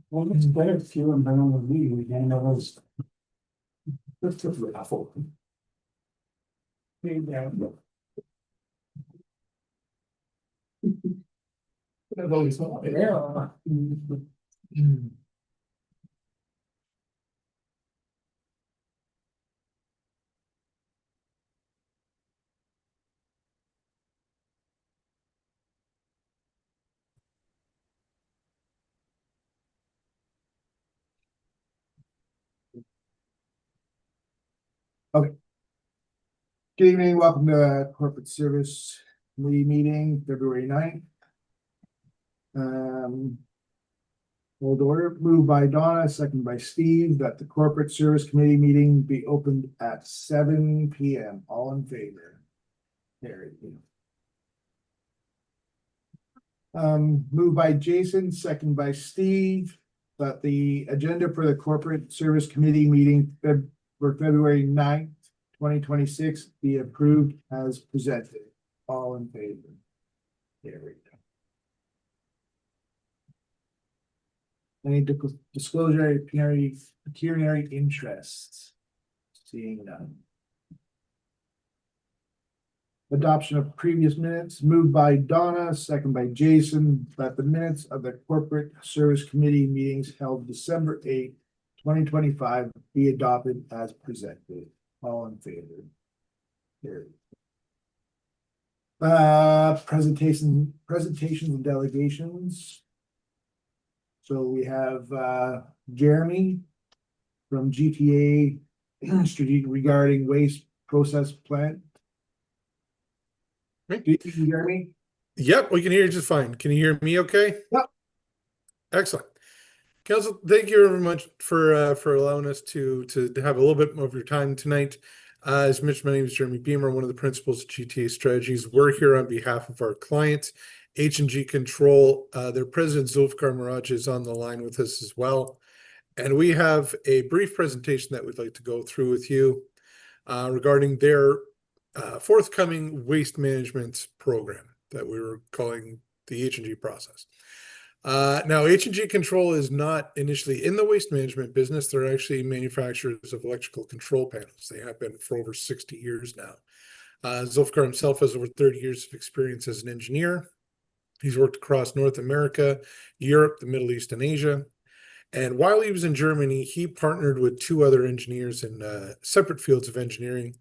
Well, it's better if you and Brown with me, we can have those. Just raffle. Yeah. That's always fun. Yeah. Okay. Good evening, welcome to Corporate Service Committee meeting, February 9th. Hold order, moved by Donna, second by Steve, that the Corporate Service Committee meeting be opened at 7 p.m. All in favor? Carried. Moved by Jason, second by Steve, that the agenda for the Corporate Service Committee meeting for February 9th, 2026 be approved as presented. All in favor? Carried. Any disclosure of pecuniary interests? Seeing none. Adoption of previous minutes, moved by Donna, second by Jason, that the minutes of the Corporate Service Committee meetings held December 8th, 2025 be adopted as presented. All in favor? Carried. Presentations and delegations. So we have Jeremy from GTA strategic regarding waste process plant. Right. Do you hear me? Yep, we can hear you just fine. Can you hear me okay? Yep. Excellent. Council, thank you very much for allowing us to have a little bit more of your time tonight. As mentioned, my name is Jeremy Beamer, one of the principals of GTA Strategies. We're here on behalf of our client, H&G Control. Their president, Zulfikar Miraj, is on the line with us as well. And we have a brief presentation that we'd like to go through with you regarding their forthcoming waste management program that we were calling the H&G process. Now, H&G Control is not initially in the waste management business. They're actually manufacturers of electrical control panels. They have been for over 60 years now. Zulfikar himself has over 30 years of experience as an engineer. He's worked across North America, Europe, the Middle East, and Asia. And while he was in Germany, he partnered with two other engineers in separate fields of engineering.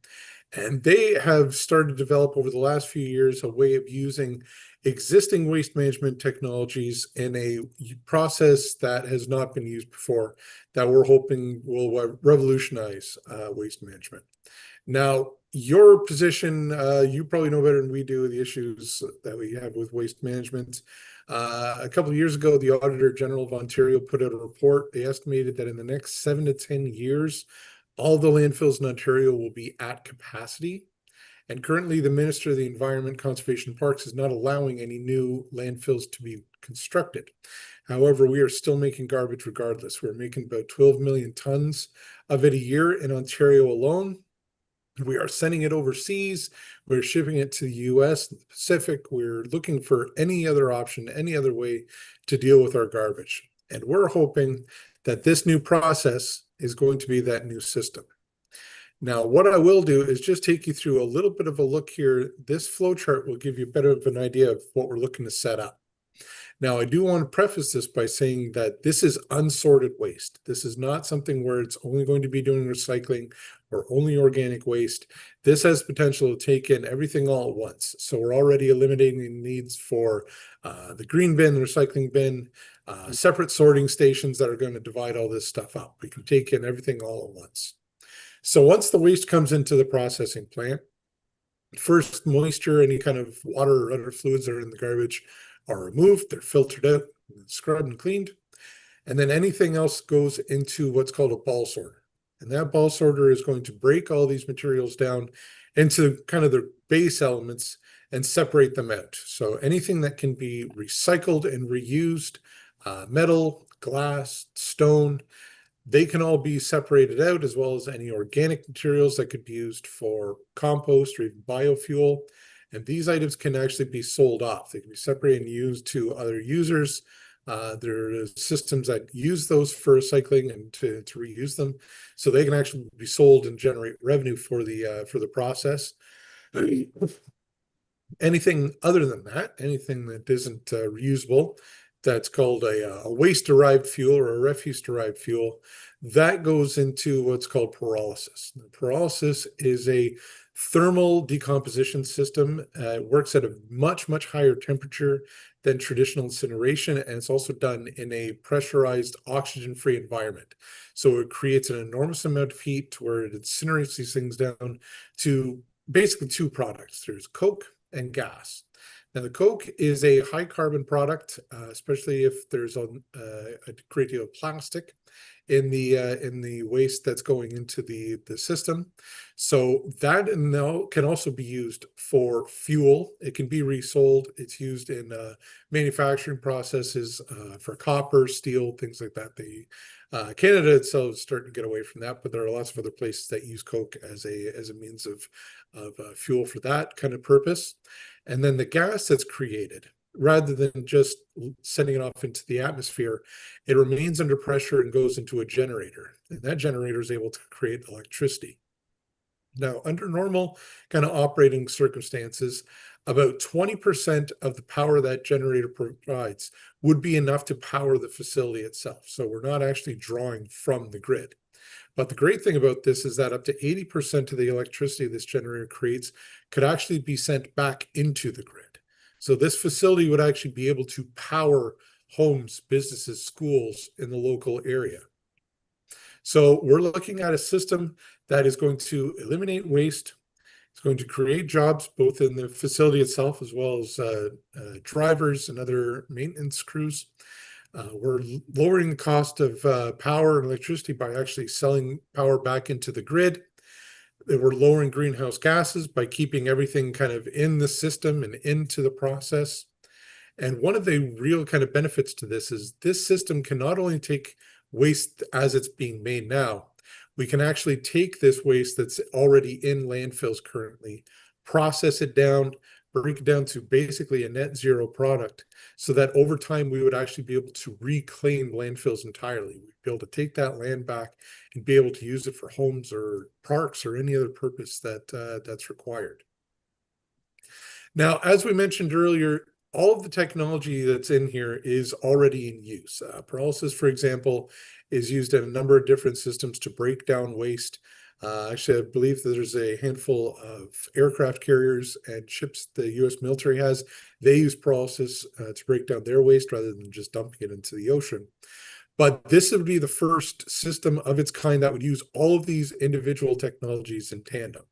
And they have started to develop over the last few years a way of using existing waste management technologies in a process that has not been used before, that we're hoping will revolutionize waste management. Now, your position, you probably know better than we do the issues that we have with waste management. A couple of years ago, the Auditor General of Ontario put out a report. They estimated that in the next 7 to 10 years, all the landfills in Ontario will be at capacity. And currently, the Minister of the Environment, Conservation Parks is not allowing any new landfills to be constructed. However, we are still making garbage regardless. We're making about 12 million tons of it a year in Ontario alone. We are sending it overseas. We're shipping it to the US, the Pacific. We're looking for any other option, any other way to deal with our garbage. And we're hoping that this new process is going to be that new system. Now, what I will do is just take you through a little bit of a look here. This flow chart will give you a better of an idea of what we're looking to set up. Now, I do want to preface this by saying that this is unsorted waste. This is not something where it's only going to be doing recycling or only organic waste. This has potential to take in everything all at once. So we're already eliminating the needs for the green bin, the recycling bin, separate sorting stations that are going to divide all this stuff up. We can take in everything all at once. So once the waste comes into the processing plant, first moisture, any kind of water or other fluids that are in the garbage are removed. They're filtered out, scrubbed and cleaned. And then anything else goes into what's called a ball sorter. And that ball sorter is going to break all these materials down into kind of their base elements and separate them out. So anything that can be recycled and reused, metal, glass, stone, they can all be separated out, as well as any organic materials that could be used for compost or even biofuel. And these items can actually be sold off. They can be separated and used to other users There are systems that use those for recycling and to reuse them, so they can actually be sold and generate revenue for the process. Anything other than that, anything that isn't reusable, that's called a waste-derived fuel or a refuse-derived fuel, that goes into what's called pyrolysis. Pyrolysis is a thermal decomposition system. It works at a much, much higher temperature than traditional incineration, and it's also done in a pressurized, oxygen-free environment. So it creates an enormous amount of heat where it incinerates these things down to basically two products. There's coke and gas. Now, the coke is a high carbon product, especially if there's a great deal of plastic in the waste that's going into the system. So that now can also be used for fuel. It can be resold. It's used in manufacturing processes for copper, steel, things like that. Canada itself is starting to get away from that, but there are lots of other places that use coke as a means of fuel for that kind of purpose. And then the gas that's created, rather than just sending it off into the atmosphere, it remains under pressure and goes into a generator. And that generator is able to create electricity. Now, under normal kind of operating circumstances, about 20% of the power that generator provides would be enough to power the facility itself. So we're not actually drawing from the grid. But the great thing about this is that up to 80% of the electricity this generator creates could actually be sent back into the grid. So this facility would actually be able to power homes, businesses, schools in the local area. So we're looking at a system that is going to eliminate waste. It's going to create jobs both in the facility itself as well as drivers and other maintenance crews. We're lowering the cost of power and electricity by actually selling power back into the grid. We're lowering greenhouse gases by keeping everything kind of in the system and into the process. And one of the real kind of benefits to this is this system can not only take waste as it's being made now, we can actually take this waste that's already in landfills currently, process it down, break it down to basically a net zero product, so that over time we would actually be able to reclaim landfills entirely. We'd be able to take that land back and be able to use it for homes or parks or any other purpose that's required. Now, as we mentioned earlier, all of the technology that's in here is already in use. Pyrolysis, for example, is used in a number of different systems to break down waste. Actually, I believe that there's a handful of aircraft carriers and ships the U.S. military has. They use pyrolysis to break down their waste rather than just dumping it into the ocean. But this would be the first system of its kind that would use all of these individual technologies in tandem.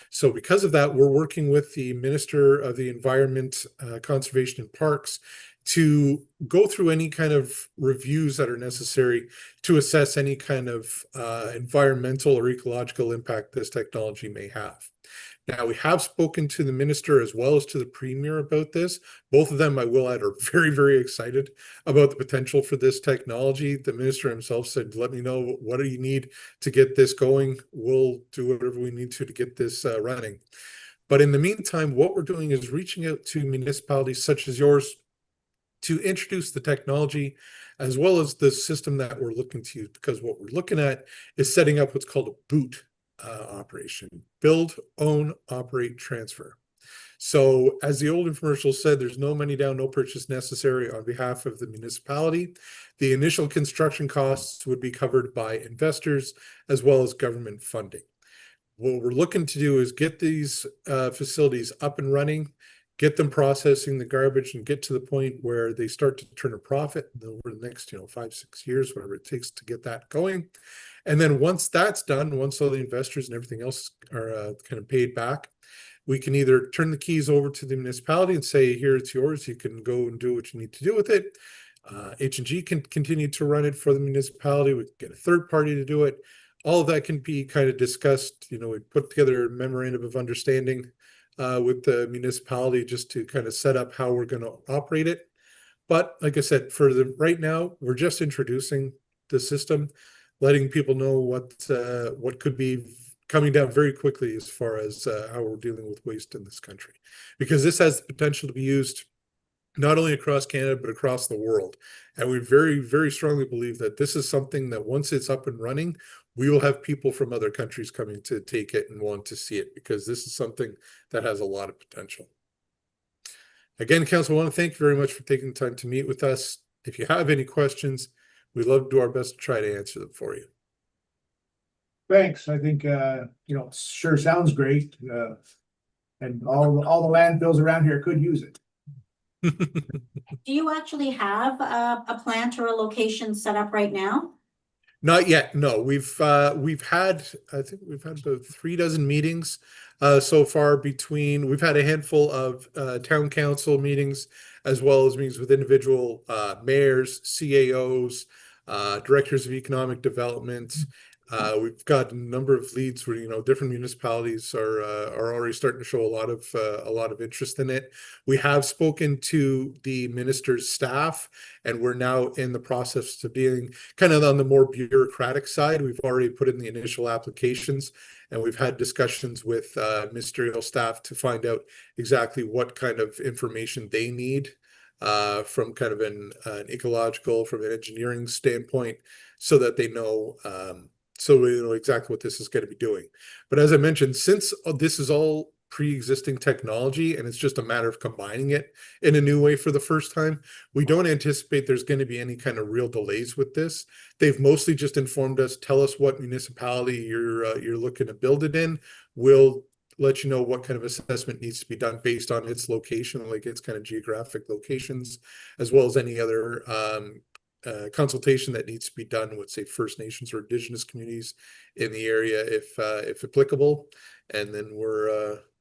So because of that, we're working with the Minister of the Environment, Conservation and Parks to go through any kind of reviews that are necessary to assess any kind of environmental or ecological impact this technology may have. Now, we have spoken to the minister as well as to the premier about this. Both of them, I will add, are very, very excited about the potential for this technology. The minister himself said, let me know, what do you need to get this going? We'll do whatever we need to get this running. But in the meantime, what we're doing is reaching out to municipalities such as yours to introduce the technology as well as the system that we're looking to use, because what we're looking at is setting up what's called a BOOT operation: build, own, operate, transfer. So as the old infomercial said, there's no money down, no purchase necessary on behalf of the municipality. The initial construction costs would be covered by investors as well as government funding. What we're looking to do is get these facilities up and running, get them processing the garbage, and get to the point where they start to turn a profit over the next 5-6 years, whatever it takes to get that going. And then once that's done, once all the investors and everything else are kind of paid back, we can either turn the keys over to the municipality and say, here, it's yours, you can go and do what you need to do with it. H&G can continue to run it for the municipality. We can get a third party to do it. All of that can be kind of discussed. We put together a memorandum of understanding with the municipality just to kind of set up how we're going to operate it. But like I said, for the right now, we're just introducing the system, letting people know what could be coming down very quickly as far as how we're dealing with waste in this country, because this has the potential to be used not only across Canada, but across the world. And we very, very strongly believe that this is something that once it's up and running, we will have people from other countries coming to take it and want to see it, because this is something that has a lot of potential. Again, Council, I want to thank you very much for taking the time to meet with us. If you have any questions, we'd love to do our best to try to answer them for you. Thanks. I think, sure sounds great. And all the landfills around here could use it. Do you actually have a plant or a location set up right now? Not yet. No, we've had, I think we've had about 36 meetings so far we've had a handful of town council meetings, as well as meetings with individual mayors, CAOs, directors of economic development. We've got a number of leads where, different municipalities are already starting to show a lot of interest in it. We have spoken to the minister's staff, and we're now in the process of being kind of on the more bureaucratic side. We've already put in the initial applications, and we've had discussions with ministerial staff to find out exactly what kind of information they need from kind of an ecological, from an engineering standpoint, so that they know so we know exactly what this is going to be doing. But as I mentioned, since this is all pre-existing technology and it's just a matter of combining it in a new way for the first time, we don't anticipate there's going to be any kind of real delays with this. They've mostly just informed us, tell us what municipality you're looking to build it in. We'll let you know what kind of assessment needs to be done based on its location, like its kind of geographic locations, as well as any other consultation that needs to be done with, say, First Nations or Indigenous communities in the area, if applicable. And then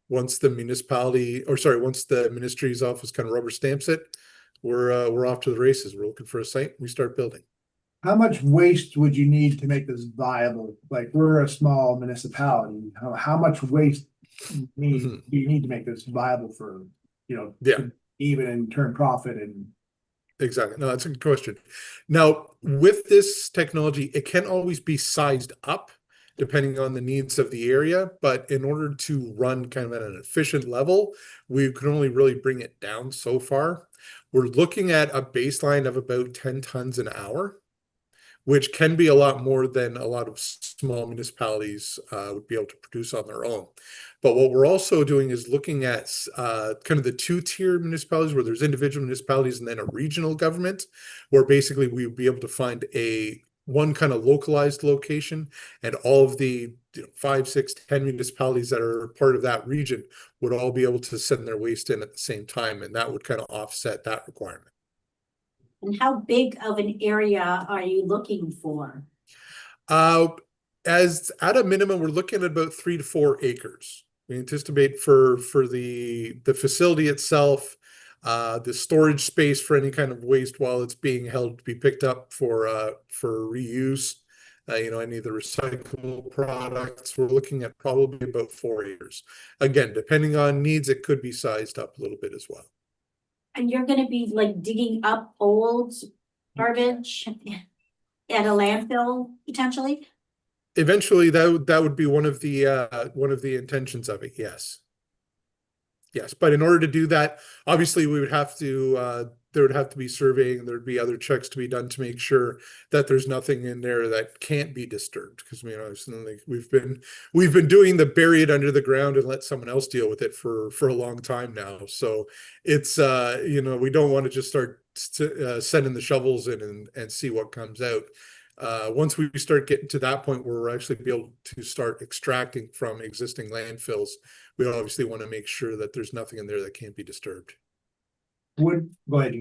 once the ministry's office kind of rubber stamps it, we're off to the races. We're looking for a site. We start building. How much waste would you need to make this viable? Like, we're a small municipality. How much waste do you need to make this viable for, to even in turn profit and... Exactly. No, that's a good question. Now, with this technology, it can always be sized up depending on the needs of the area. But in order to run kind of at an efficient level, we can only really bring it down so far. We're looking at a baseline of about 10 tons an hour, which can be a lot more than a lot of small municipalities would be able to produce on their own. But what we're also doing is looking at kind of the two-tier municipalities, where there's individual municipalities and then a regional government, where basically we would be able to find one kind of localized location, and all of the 5, 6, 10 municipalities that are part of that region would all be able to send their waste in at the same time, and that would kind of offset that requirement. And how big of an area are you looking for? As at a minimum, we're looking at about 3 to 4 acres. We anticipate for the facility itself, the storage space for any kind of waste while it's being held to be picked up for reuse, any of the recyclable products. We're looking at probably about 4 acres. Again, depending on needs, it could be sized up a little bit as well. And you're going to be like digging up old garbage at a landfill potentially? Eventually, that would be one of the intentions of it. Yes. But in order to do that, obviously we would have to there would have to be surveying. There'd be other checks to be done to make sure that there's nothing in there that can't be disturbed. Because we've been doing the bury it under the ground and let someone else deal with it for a long time now. So it's we don't want to just start sending the shovels in and see what comes out. Once we start getting to that point where we're actually be able to start extracting from existing landfills, we obviously want to make sure that there's nothing in there that can't be disturbed. Go ahead.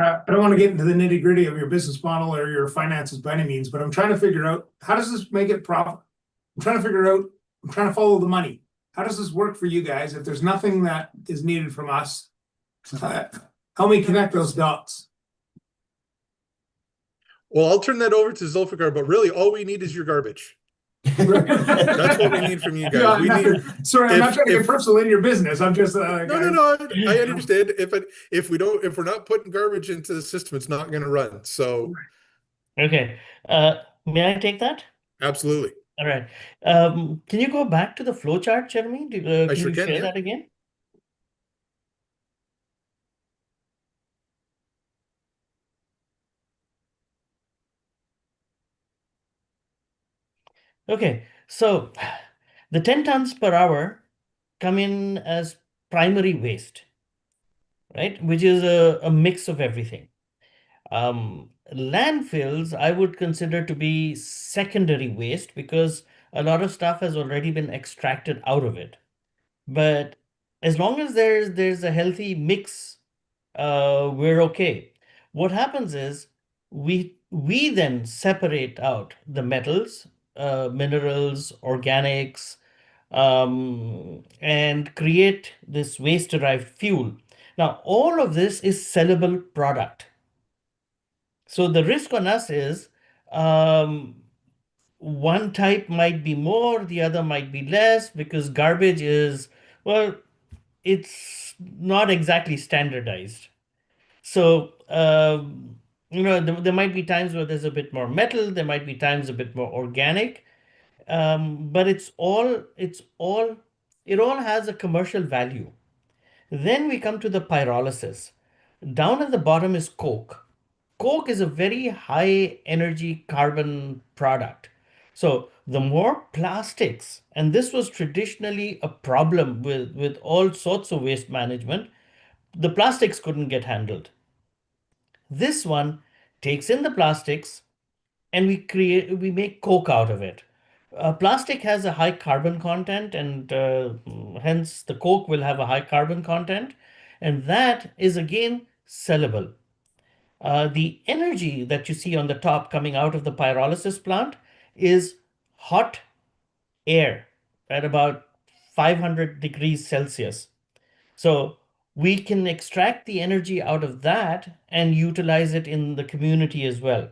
I don't want to get into the nitty gritty of your business model or your finances by any means, but I'm trying to figure out, how does this make it profit? I'm trying to follow the money. How does this work for you guys if there's nothing that is needed from us? Help me connect those dots. Well, I'll turn that over to Zulfikar, but really all we need is your garbage. That's what we need from you guys. Sorry, I'm not trying to get personal in your business. I'm just no. I understand. If we're not putting garbage into the system, it's not going to run. So, okay. May I take that? Absolutely. All right. Can you go back to the flow chart, Jeremy? Can you share that again? Okay, so the 10 tons per hour come in as primary waste, right? Which is a mix of everything. Landfills, I would consider to be secondary waste because a lot of stuff has already been extracted out of it. But as long as there's a healthy mix, we're okay. What happens is we then separate out the metals, minerals, organics, and create this waste-derived fuel. Now, all of this is sellable product. So the risk on us is one type might be more, the other might be less, because garbage is, well, it's not exactly standardized. So, there might be times where there's a bit more metal, there might be times a bit more organic, but it all has a commercial value. Then we come to the pyrolysis. Down at the bottom is coke. Coke is a very high energy carbon product. So the more plastics, and this was traditionally a problem with all sorts of waste management, the plastics couldn't get handled. This one takes in the plastics and we make coke out of it. Plastic has a high carbon content, and hence the coke will have a high carbon content, and that is again sellable. The energy that you see on the top coming out of the pyrolysis plant is hot air at about 500 degrees Celsius. So we can extract the energy out of that and utilize it in the community as well.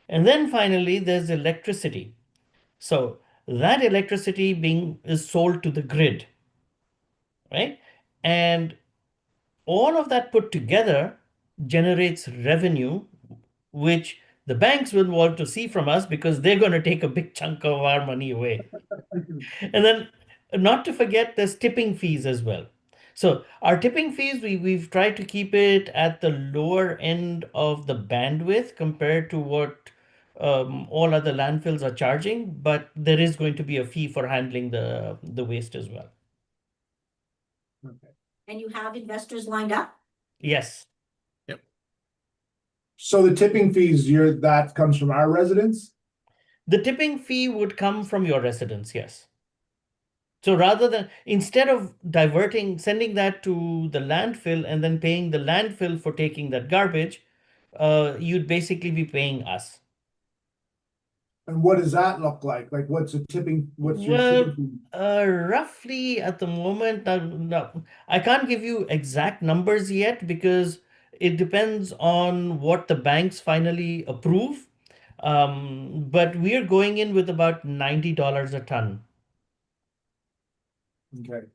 And then finally, there's electricity. So that electricity is sold to the grid, right? And all of that put together generates revenue, which the banks will want to see from us because they're going to take a big chunk of our money away. And then, not to forget, there's tipping fees as well. So our tipping fees, we've tried to keep it at the lower end of the bandwidth compared to what all other landfills are charging, but there is going to be a fee for handling the waste as well. And you have investors lined up? Yes. So the tipping fees, that comes from our residents? The tipping fee would come from your residence, yes. So instead of sending that to the landfill and then paying the landfill for taking that garbage, you'd basically be paying us. And what does that look like? Like what's your tipping Well, fee? roughly at the moment, no, I can't give you exact numbers yet because it depends on what the banks finally approve. But we're going in with about $90 a ton. Okay.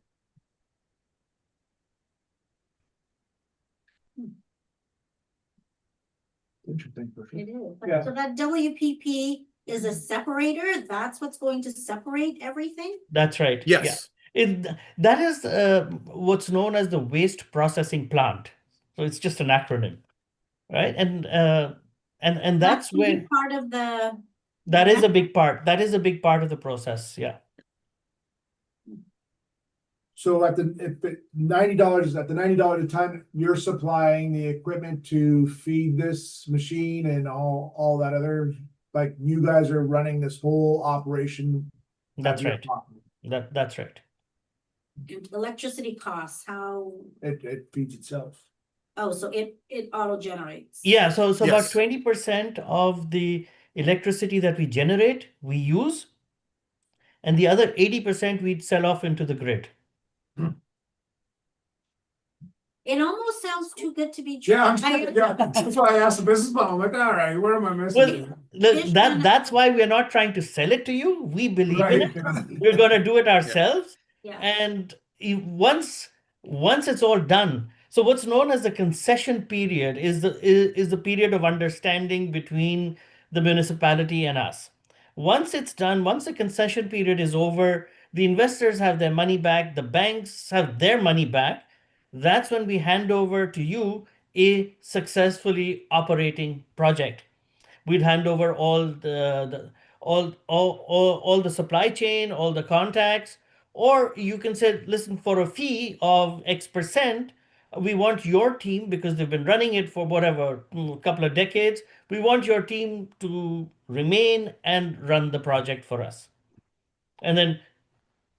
Interesting. For sure. It is. Yeah. So that WPP is a separator. That's what's going to separate everything? That's right. Yeah. Yes. That is what's known as the waste processing plant. So it's just an acronym, right? And that's a big where part of the. that is a big part. That is a big part of the process. Yeah. So $90 at the $90 a ton, you're supplying the equipment to feed this machine and all that other, like you guys are running this whole operation. That's at your right. property. That's right. Electricity costs, how, It feeds itself. oh, so it auto generates. Yeah, so about Yes. 20% of the electricity that we generate, we use, and the other 80% we'd sell off into the grid. It almost sounds too good to be true. Yeah, that's why I asked the business model. I'm like, all right, where am I missing? Well, it? that's why we're not trying to sell it to you. We believe in it. We're going to do it ourselves. Yeah. And once it's all done, so what's known as the concession period is the period of understanding between the municipality and us. Once it's done, once the concession period is over, the investors have their money back, the banks have their money back. That's when we hand over to you a successfully operating project. We'd hand over all the supply chain, all the contacts, or you can say, listen, for a fee of X%, we want your team, because they've been running it for whatever, a couple of decades. We want your team to remain and run the project for us. And then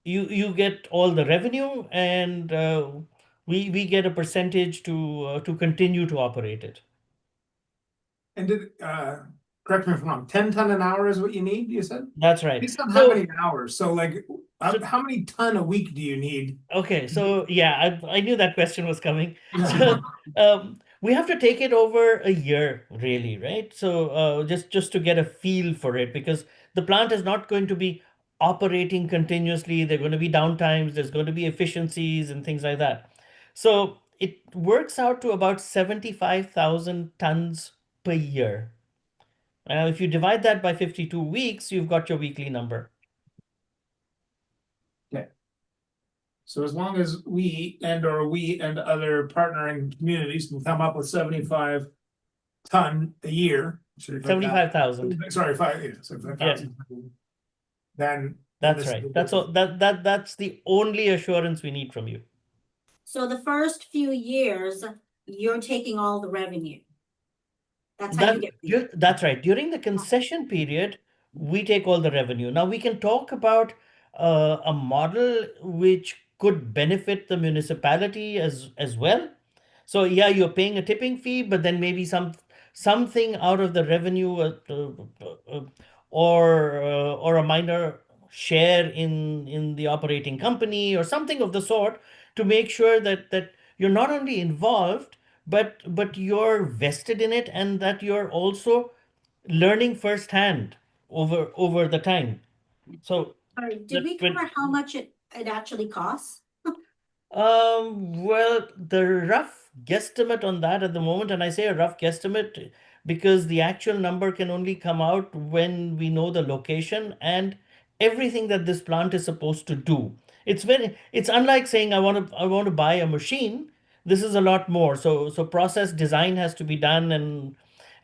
you get all the revenue, and we get a percentage to continue to operate it. And correct me if I'm wrong, 10 ton an hour is what you need, you said? That's right. Based on how So many hours? So like, So- how many ton a week do you need? okay, so yeah, I knew that question was coming. So we have to take it over a year, really, right? So just to get a feel for it, because the plant is not going to be operating continuously. There are going to be downtimes, there's going to be efficiencies and things like that. So it works out to about 75,000 tons per year. If you divide that by 52 weeks, you've got your weekly number. So as long as we and other partnering communities can come up with 75 ton a year. 75,000. Sorry, 75,000. Then. That's right. That's all. That's the only assurance we need from you. So the first few years, you're taking all the revenue. That's how you get paid. That's right. During the concession period, we take all the revenue. Now we can talk about a model which could benefit the municipality as well. So yeah, you're paying a tipping fee, but then maybe something out of the revenue, or a minor share in the operating company or something of the sort, to make sure that you're not only involved, but you're vested in it, and that you're also learning firsthand over the time. So Sorry, did we cover how much it actually costs? well, the rough guesstimate on that at the moment, and I say a rough guesstimate because the actual number can only come out when we know the location and everything that this plant is supposed to do. It's unlike saying I want to buy a machine. This is a lot more. So process design has to be done,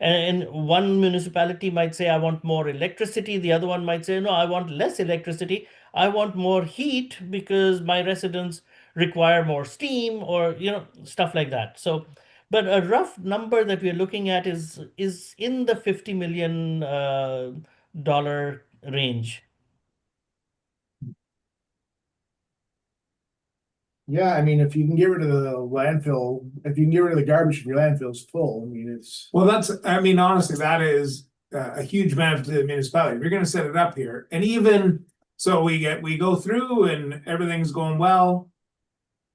and one municipality might say I want more electricity, the other one might say no, I want less electricity. I want more heat because my residents require more steam, or stuff like that. So but a rough number that we're looking at is in the $50 million dollar range. Yeah, I mean, if you can get rid of the landfill, if you can get rid of the garbage from your landfill, it's full. I mean, it's. Well, honestly, that is a huge benefit to the municipality. If you're gonna set it up here, and even so we go through and everything's going well.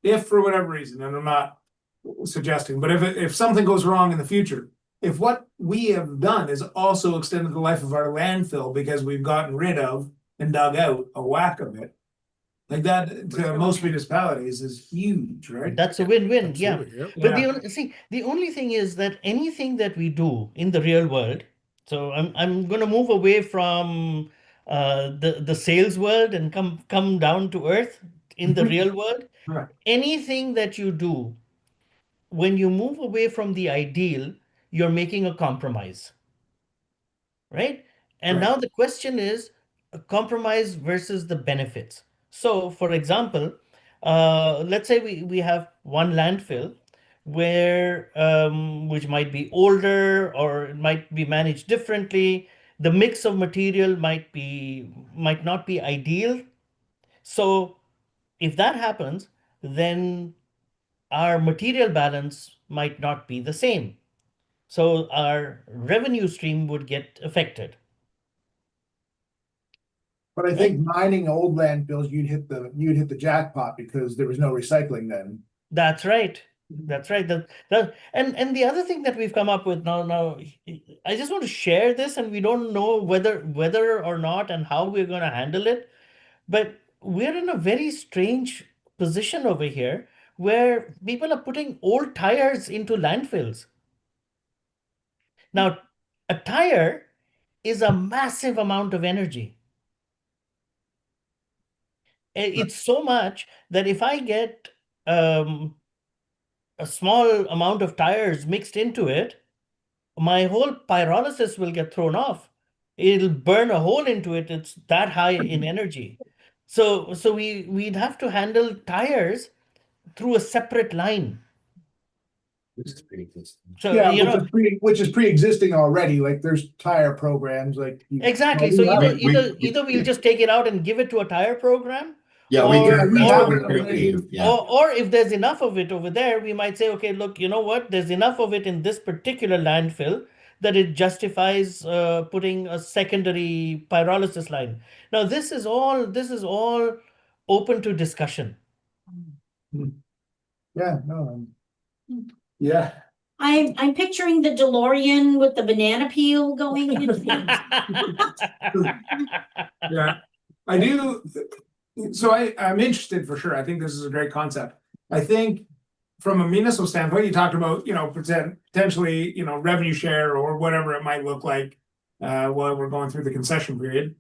If for whatever reason, and I'm not suggesting, but if something goes wrong in the future, if what we have done is also extended the life of our landfill because we've gotten rid of and dug out a whack of it, like that to most municipalities is huge, right? That's a win-win. Yeah. Absolutely, But the only thing is that anything that we do in the real world, so I'm going to move away from the sales world and come down to earth in the real world. Right. Anything that you do, when you move away from the ideal, you're making a compromise, right? And Right. now the question is a compromise versus the benefits. So, for example, let's say we have one landfill where which might be older, or it might be managed differently. The mix of material might not be ideal. So if that happens, then our material balance might not be the same. So our revenue stream would get affected. But I think mining old landfills, you'd hit the jackpot because there was no recycling then. That's right. That's right. And the other thing that we've come up with now, I just want to share this, and we don't know whether or not and how we're going to handle it, but we're in a very strange position over here where people are putting old tires into landfills. Now, a tire is a massive amount of energy. It's so much that if I get a small amount of tires mixed into it, my whole pyrolysis will get thrown off. It'll burn a hole into it. It's that high in energy. So we'd have to handle tires through a separate line. So, Yeah, you know, which is pre-existing already, like there's tire programs, like. exactly. Well, So we have either it. either we'll just take it out and give it to a tire program, Yeah, or Yeah, we have it or already. Yeah. or if there's enough of it over there, we might say, okay, look, you know what? There's enough of it in this particular landfill that it justifies putting a secondary pyrolysis line. Now, this is all open to discussion. Yeah, no, Yeah. I'm picturing the DeLorean with the banana peel going into Yeah, I do. So I'm interested for sure. I think this is a great concept. I think from a municipal standpoint, you talked about, potentially, revenue share or whatever it might look like while we're going through the concession period.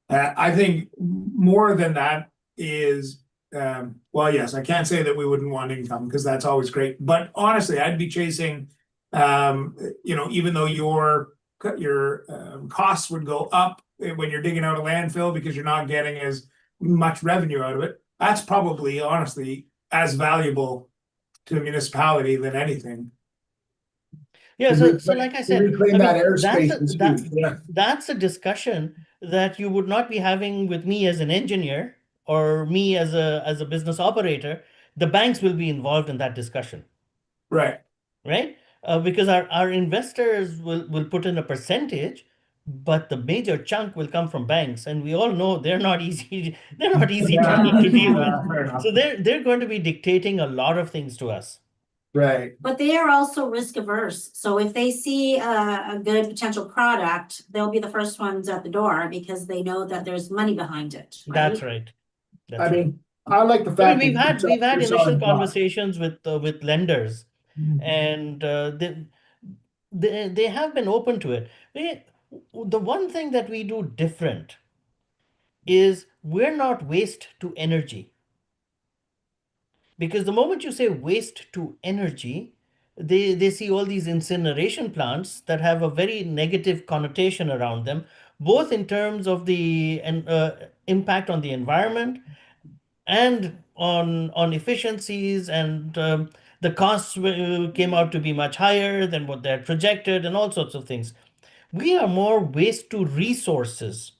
I think more than that is, well, yes, I can't say that we wouldn't want income because that's always great. But honestly, I'd be chasing, even though your costs would go up when you're digging out a landfill because you're not getting as much revenue out of it. That's probably honestly as valuable to a municipality than anything. Yeah, To so like I said, reclaim I that mean, airspace is huge. Yeah. that's a discussion that you would not be having with me as an engineer or me as a business operator. The banks will be involved in that discussion, Right. right? Because our investors will put in a percentage, but the major chunk will come from banks, and we all know they're not easy. They're not easy to deal with. Fair enough. So they're going to be dictating a lot of things to us. Right, But they are also risk averse, so if they see a good potential product, they'll be the first ones at the door because they know that there's money behind it, That's right? right. That's I right. mean, I like the I fact. mean, that we've had it's initial on top. conversations with lenders, and they have been open to it. The one thing that we do different is we're not waste to energy. Because the moment you say waste to energy, they see all these incineration plants that have a very negative connotation around them, both in terms of the impact on the environment and on efficiencies, and the costs came out to be much higher than what they had projected, and all sorts of things. We are more waste to resources,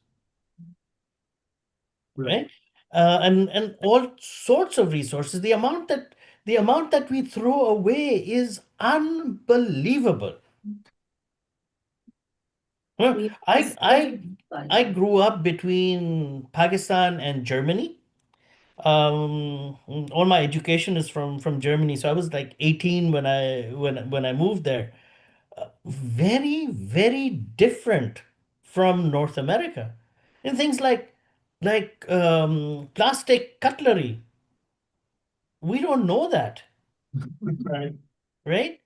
right? And all sorts of resources. The amount that we throw away is unbelievable. Well, We- I grew up between Pakistan and Germany. All my education is from Germany, so I was like 18 when I moved there. Very, very different from North America. And things like plastic cutlery. We don't know that, Right. right?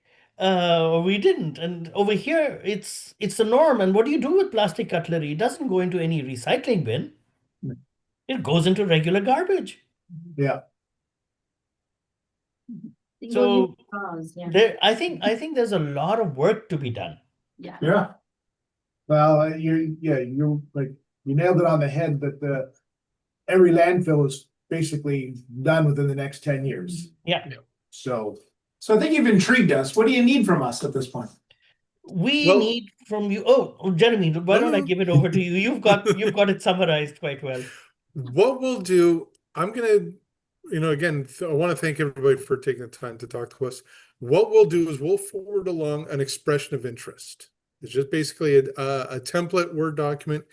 We didn't. And over here, it's the norm. And what do you do with plastic cutlery? It doesn't go into any recycling bin. It goes into regular garbage. Yeah, So yeah, I think there's a lot of work to be done. yeah. Yeah. well, you're like, you nailed it on the head that every landfill is basically done within the next 10 years. Yeah. So, So I think you've intrigued us. What do you need from us at this point? We Well- need from you. Oh, Jeremy, why don't I give it over to you? You've got it summarized quite well. What we'll do, I'm gonna, again, I want to thank everybody for taking the time to talk to us. What we'll do is we'll forward along an expression of interest. It's just basically a template Word document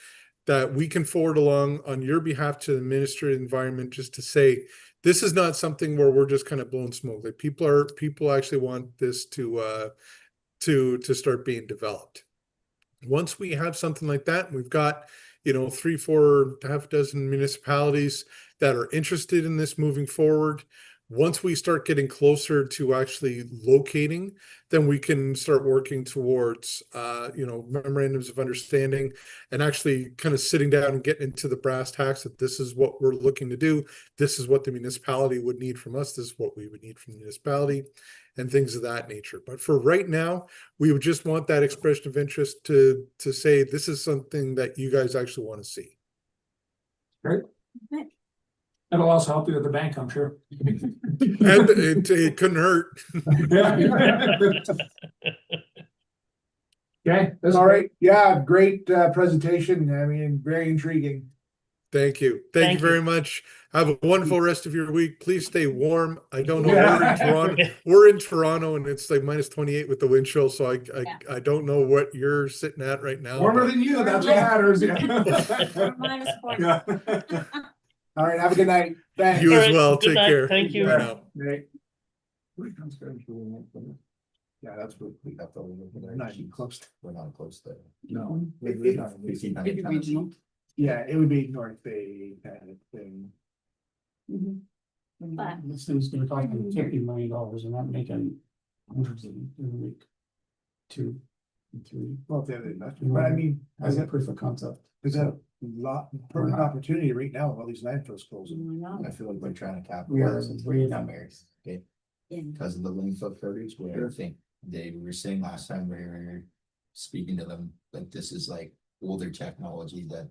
that we can forward along on your behalf to the Ministry of Environment, just to say this is not something where we're just kind of blowing smoke. Like people actually want this to start being developed. Once we have something like that, we've got 3, 4, half a dozen municipalities that are interested in this moving forward. Once we start getting closer to actually locating, then we can start working towards, memorandums of understanding and actually kind of sitting down and getting into the brass tacks that this is what we're looking to do. This is what the municipality would need from us. This is what we would need from the municipality and things of that nature. But for right now, we would just want that expression of interest to say, this is something that you guys actually want to see. It'll also help you at the bank, I'm sure. And it couldn't hurt. Okay, that's All right, yeah, great presentation. I mean, very intriguing. Thank you. Thank Thank you very much. Have a wonderful rest of your week. Please stay warm. I don't know. We're in Toronto. We're in Toronto and it's like -28 with the wind chill. So I don't know what you're sitting at right now. warmer but- than you, that's what matters, yeah. -40. Yeah. All right, have a good night. Thanks. You All as right, well. good Take night. care. Thank you. Bye now. Right. Yeah, that's what we got. Not even close. We're not close there. No. Maybe 1,500 tons. Regional. Yeah, it would be North Bay kind of thing. But- This thing's gonna cost me $50 million and I'm making hundreds of them every week. 2 and 3. Well, if they have the investment, but I mean, As a proof of concept. there's a lot, perfect opportunity right now with all these landfills closing. I feel like we're trying to We are capitalize way on down. areas, okay, Yeah. because of the landfill produce, where Sure. I think we were saying last time we were speaking to them, like this is like older technology that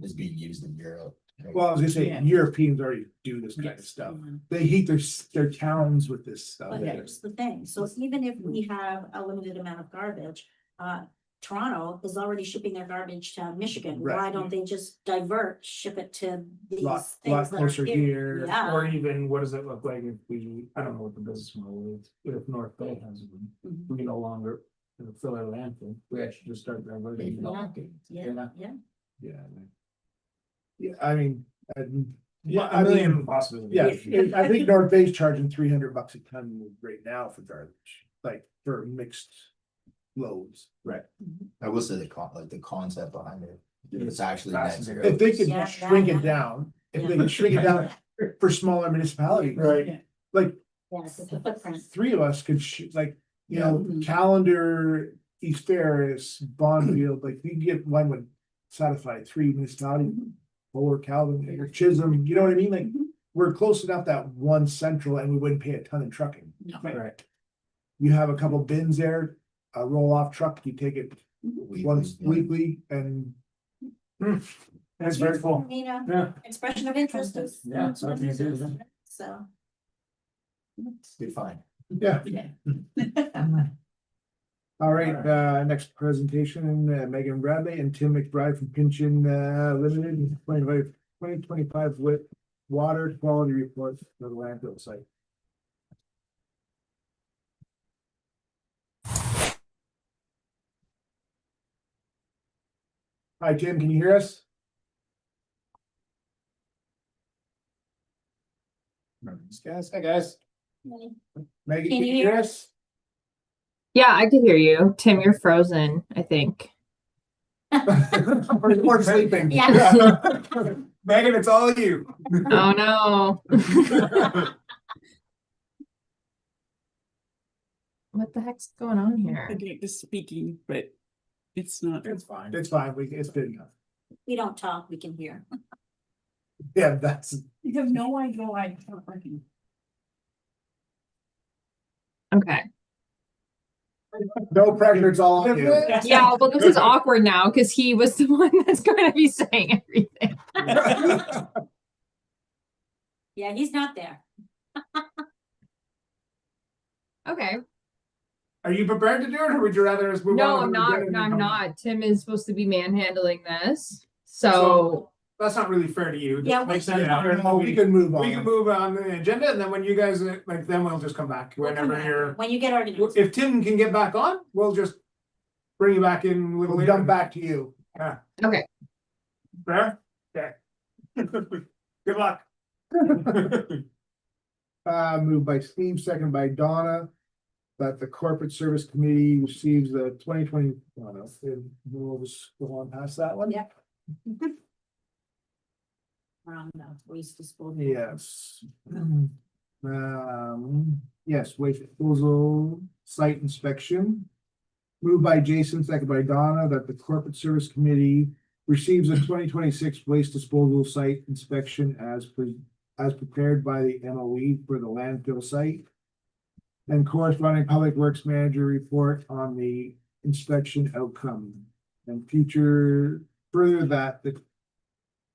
is being used in Europe. right? Well, I was gonna say, Yeah. Europeans already do this kind of stuff. They heat their towns with this stuff. But here's the thing, so even if we have a limited amount of garbage, Toronto is already shipping their garbage to Michigan. Why Right. don't they just divert, ship it to these Lot things that are closer here? here. Yeah. Or even, what does it look like if we, I don't know what the business model is, if North Bay has them, Mhm. we no longer fill our landfill, we actually just start diverting. Maybe not. Yeah, yeah. Yeah. Yeah, I mean, Yeah, I a mean, million possibilities. yeah, I think North Bay's charging $300 a ton right now for garbage, like for mixed loads. Right. I will say the concept behind it, it's actually net Fascinating. zero. If they could Yeah, shrink yeah, it down, if they Yeah. could shrink it down for smaller municipalities. Right. Like, Yeah, it's a footprint. three of us could Callender, East Ferris, Bonneville, like we could get one would satisfy 3 municipalities. Or Calvin or Chisholm, you know what I mean? Like, we're close enough that one central and we wouldn't pay a ton in trucking. Right. You have a couple bins there, a roll-off truck, you take it once weekly and That's very cool. You know, Yeah. expression of interest is. Yeah, that's what it is, So. Be fine. yeah. All right, next presentation, Megan Bradley and Tim McBride from Pinchin Limited, 2025 with water quality reports for the landfill site. Hi, Tim, can you hear us? Hey, guys. Megan, Can can you you hear hear us? Yeah, I can hear you. Tim, you're frozen, I think. We're sleeping. Yeah. Megan, it's all you. Oh no. What the heck's going on here? Okay, just speaking, but it's not. It's fine. It's fine, it's been enough. We don't talk, we can hear. Yeah, that's, You have no idea why it's not working. Okay. no pressure, it's all on you. Yeah, well, this is awkward now because he was the one that's going to be saying everything. Yeah, he's not there. Okay. Are you prepared to do it, or would you rather us move on? No, to I'm the not. agenda and No, I'm come not. Tim is supposed to be manhandling this. So- So, That's not really fair to you. Yeah, Makes sense. Yeah, Fair enough. we can move on. We can move on the agenda, and then when you guys, then we'll just come back We'll come whenever back. you're. When you get organized. If Tim can get back on, we'll just bring you back in a little We'll later. jump back to you. okay. Fair? Okay. Good luck. Moved by Steve, second by Donna. That the corporate service committee receives the 2020, we'll just go on past that one. Yeah. Around the waste disposal. Yes. Yes, waste disposal site inspection. Moved by Jason, second by Donna, that the corporate service committee receives a 2026 waste disposal site inspection as prepared by the MOE for the landfill site. And corresponding public works manager report on the inspection outcome. And further that the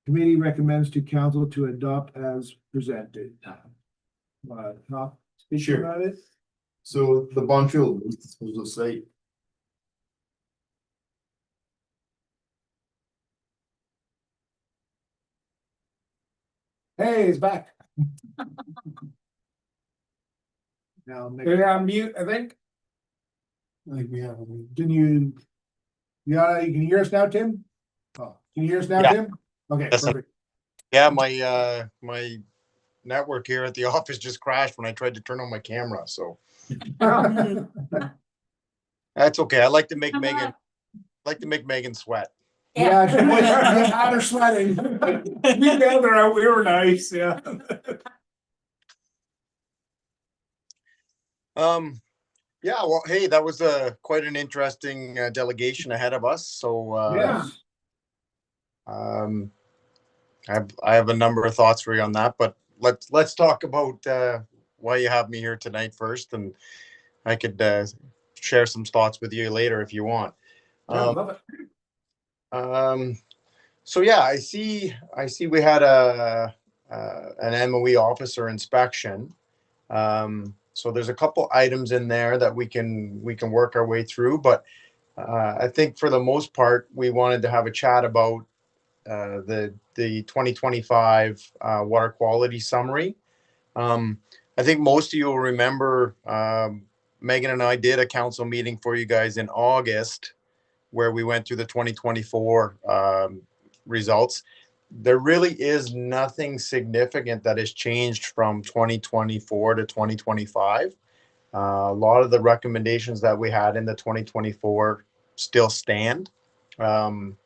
committee recommends to council to adopt as presented. Not speak Sure. about it? So the Bonfield waste disposal site. Hey, it's back. Now, Nick, They're on mute, I think. I think we have. can you? Yeah, you can hear us now, Tim? Oh, can you hear us now, Yeah. Tim? Okay, Yes, perfect. Yeah, my network here at the office just crashed when I tried to turn on my camera, so that's okay. I like to make Megan sweat. Yeah, she was out her sweating. We bailed her out, we were nice, yeah. Yeah, well, hey, that was quite an interesting delegation ahead of us. So Yes. I have a number of thoughts for you on that, but let's talk about why you have me here tonight first, and I could share some thoughts with you later if you want. Love it. So yeah, I see we had an MOE officer inspection. So there's a couple items in there that we can work our way through, but I think for the most part, we wanted to have a chat about the 2025 water quality summary. I think most of you will remember Megan and I did a council meeting for you guys in August where we went through the 2024 results. There really is nothing significant that has changed from 2024 to 2025. A lot of the recommendations that we had in the 2024 still stand. And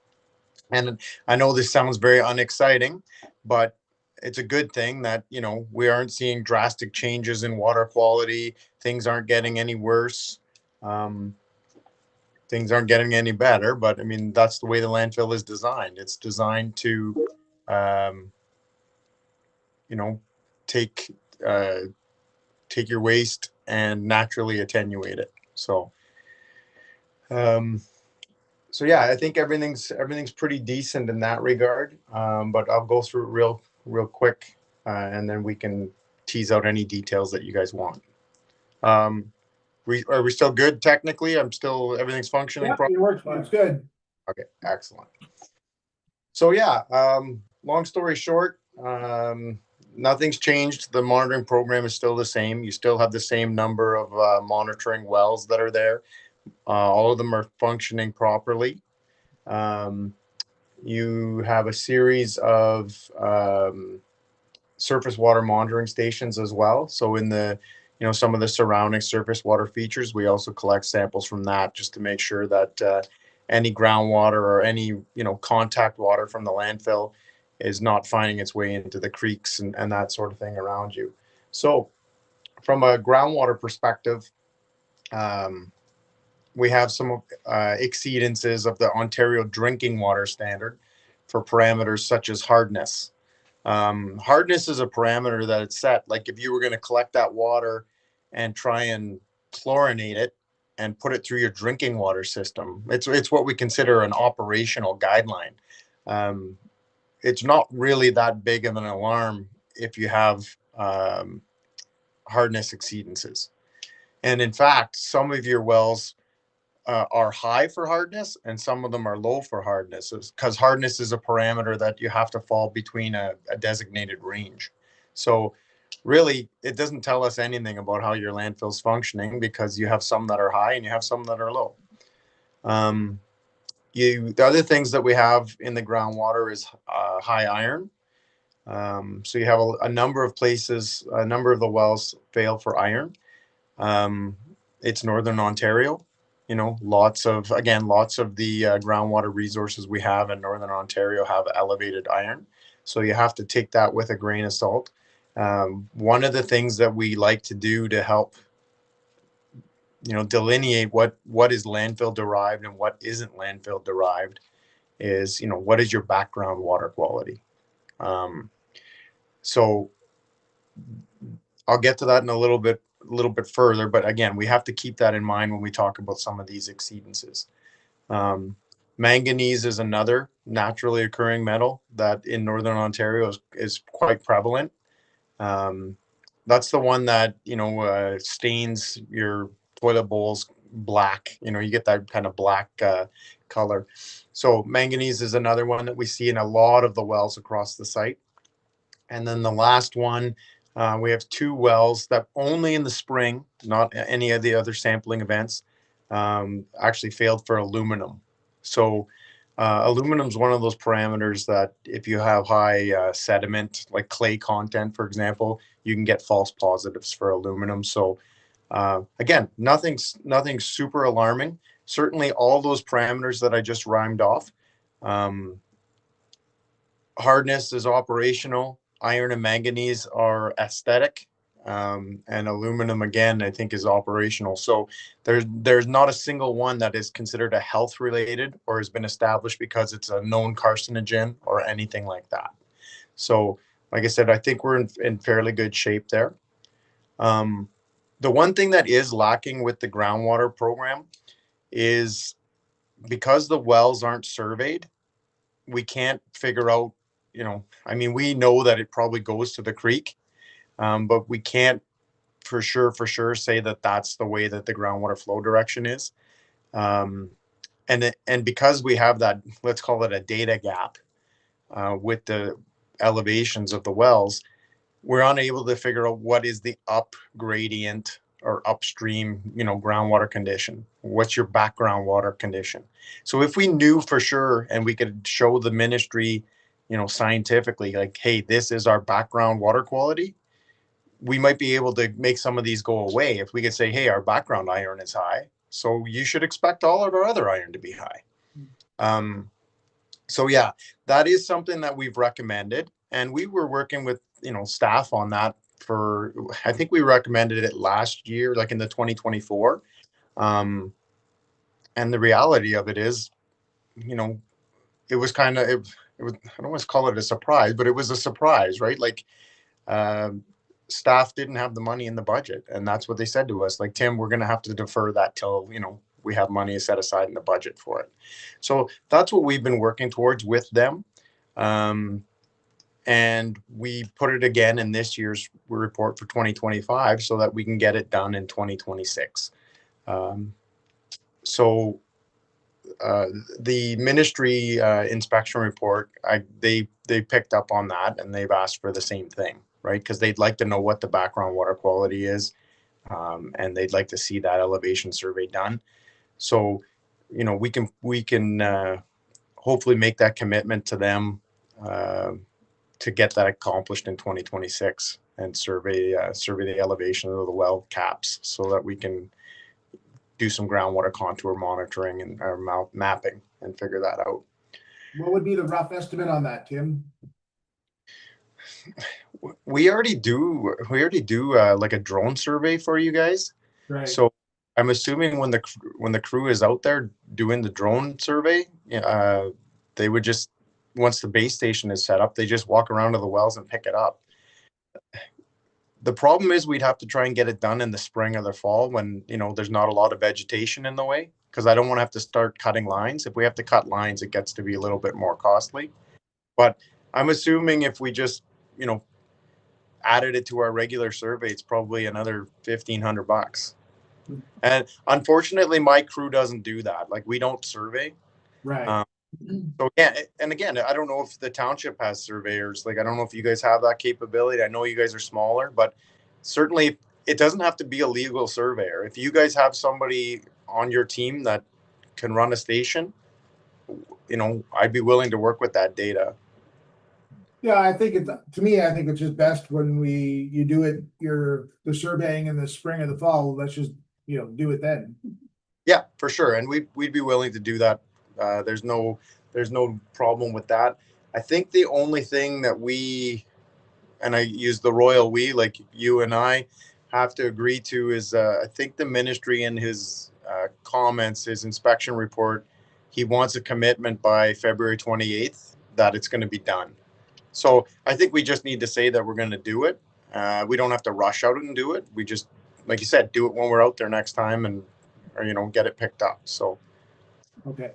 I know this sounds very unexciting, but it's a good thing that, you know, we aren't seeing drastic changes in water quality. Things aren't getting any worse. Things aren't getting any better, but I mean, that's the way the landfill is designed. It's designed to, you know, take your waste and naturally attenuate it. So, so yeah, I think everything's pretty decent in that regard. But I'll go through it real quick, and then we can tease out any details that you guys want. Are we still good technically? Everything's functioning Yeah, properly? it works, it's good. Okay, excellent. So yeah, long story short, nothing's changed. The monitoring program is still the same. You still have the same number of monitoring wells that are there. All of them are functioning properly. You have a series of surface water monitoring stations as well. So in the, you know, some of the surrounding surface water features, we also collect samples from that just to make sure that any groundwater or any, you know, contact water from the landfill is not finding its way into the creeks and that sort of thing around you. So from a groundwater perspective, we have some exceedances of the Ontario drinking water standard for parameters such as hardness. Hardness is a parameter that it's set. Like if you were going to collect that water and try and chlorinate it and put it through your drinking water system, it's what we consider an operational guideline. It's not really that big of an alarm if you have hardness exceedances. And in fact, some of your wells are high for hardness and some of them are low for hardness, because hardness is a parameter that you have to fall between a designated range. So really, it doesn't tell us anything about how your landfill's functioning because you have some that are high and you have some that are low. The other things that we have in the groundwater is high iron. So you have a number of places, a number of the wells fail for iron. It's Northern Ontario. You know, lots of the groundwater resources we have in Northern Ontario have elevated iron. So you have to take that with a grain of salt. One of the things that we like to do to help, delineate what is landfill derived and what isn't landfill derived is, what is your background water quality? So I'll get to that in a little bit further, but again, we have to keep that in mind when we talk about some of these exceedances. Manganese is another naturally occurring metal that in Northern Ontario is quite prevalent. That's the one that, stains your toilet bowls black. You get that kind of black color. So manganese is another one that we see in a lot of the wells across the site. And then the last one, we have 2 wells that only in the spring, not any of the other sampling events, actually failed for aluminum. So aluminum is one of those parameters that if you have high sediment, like clay content, for example, you can get false positives for aluminum. So again, nothing super alarming. Certainly all those parameters that I just rhymed off. Hardness is operational. Iron and manganese are aesthetic. And aluminum, again, I think is operational. So there's not a single one that is considered a health related or has been established because it's a known carcinogen or anything like that. So like I said, I think we're in fairly good shape there. The one thing that is lacking with the groundwater program is because the wells aren't surveyed, we can't figure out, we know that it probably goes to the creek, but we can't for sure say that that's the way that the groundwater flow direction is. And because we have that, let's call it a data gap with the elevations of the wells, we're unable to figure out what is the up gradient or upstream, groundwater condition. What's your background water condition? So if we knew for sure and we could show the ministry, scientifically, like, hey, this is our background water quality, we might be able to make some of these go away. If we could say, hey, our background iron is high, so you should expect all of our other iron to be high. So yeah, that is something that we've recommended, and we were working with staff on that for, I think we recommended it last year, like in the 2024. And the reality of it is, it was kind of it was, I don't want to call it a surprise, but it was a surprise, right? Like staff didn't have the money in the budget, and that's what they said to us, like, Tim, we're going to have to defer that till we have money set aside in the budget for it. So that's what we've been working towards with them. And we put it again in this year's report for 2025 so that we can get it done in 2026. So the ministry inspection report, they picked up on that, and they've asked for the same thing, right? Because they'd like to know what the background water quality is, and they'd like to see that elevation survey done. So, we can hopefully make that commitment to them to get that accomplished in 2026 and survey the elevation of the well caps so that we can do some groundwater contour monitoring and mapping and figure that out. What would be the rough estimate on that, Tim? We already do like a drone survey for you guys. Right. So I'm assuming when the crew is out there doing the drone survey, they would just, once the base station is set up, they just walk around to the wells and pick it up. The problem is we'd have to try and get it done in the spring or the fall when, there's not a lot of vegetation in the way, because I don't want to have to start cutting lines. If we have to cut lines, it gets to be a little bit more costly. But I'm assuming if we just, added it to our regular survey, it's probably another $1,500. And unfortunately, my crew doesn't do that. Like, we don't survey. Right. So yeah, and again, I don't know if the township has surveyors. Like, I don't know if you guys have that capability. I know you guys are smaller, but certainly it doesn't have to be a legal surveyor. If you guys have somebody on your team that can run a station, I'd be willing to work with that data. Yeah, I think it's just best when you do it, the surveying in the spring or the fall, let's just, do it then. Yeah, for sure. And we'd be willing to do that. There's no problem with that. I think the only thing that we and I use the royal we, like you and I have to agree to, is I think the ministry in his comments, his inspection report, he wants a commitment by February 28th that it's going to be done. So I think we just need to say that we're going to do it. We don't have to rush out and do it. We just, like you said, do it when we're out there next time, and or get it picked up. So Okay.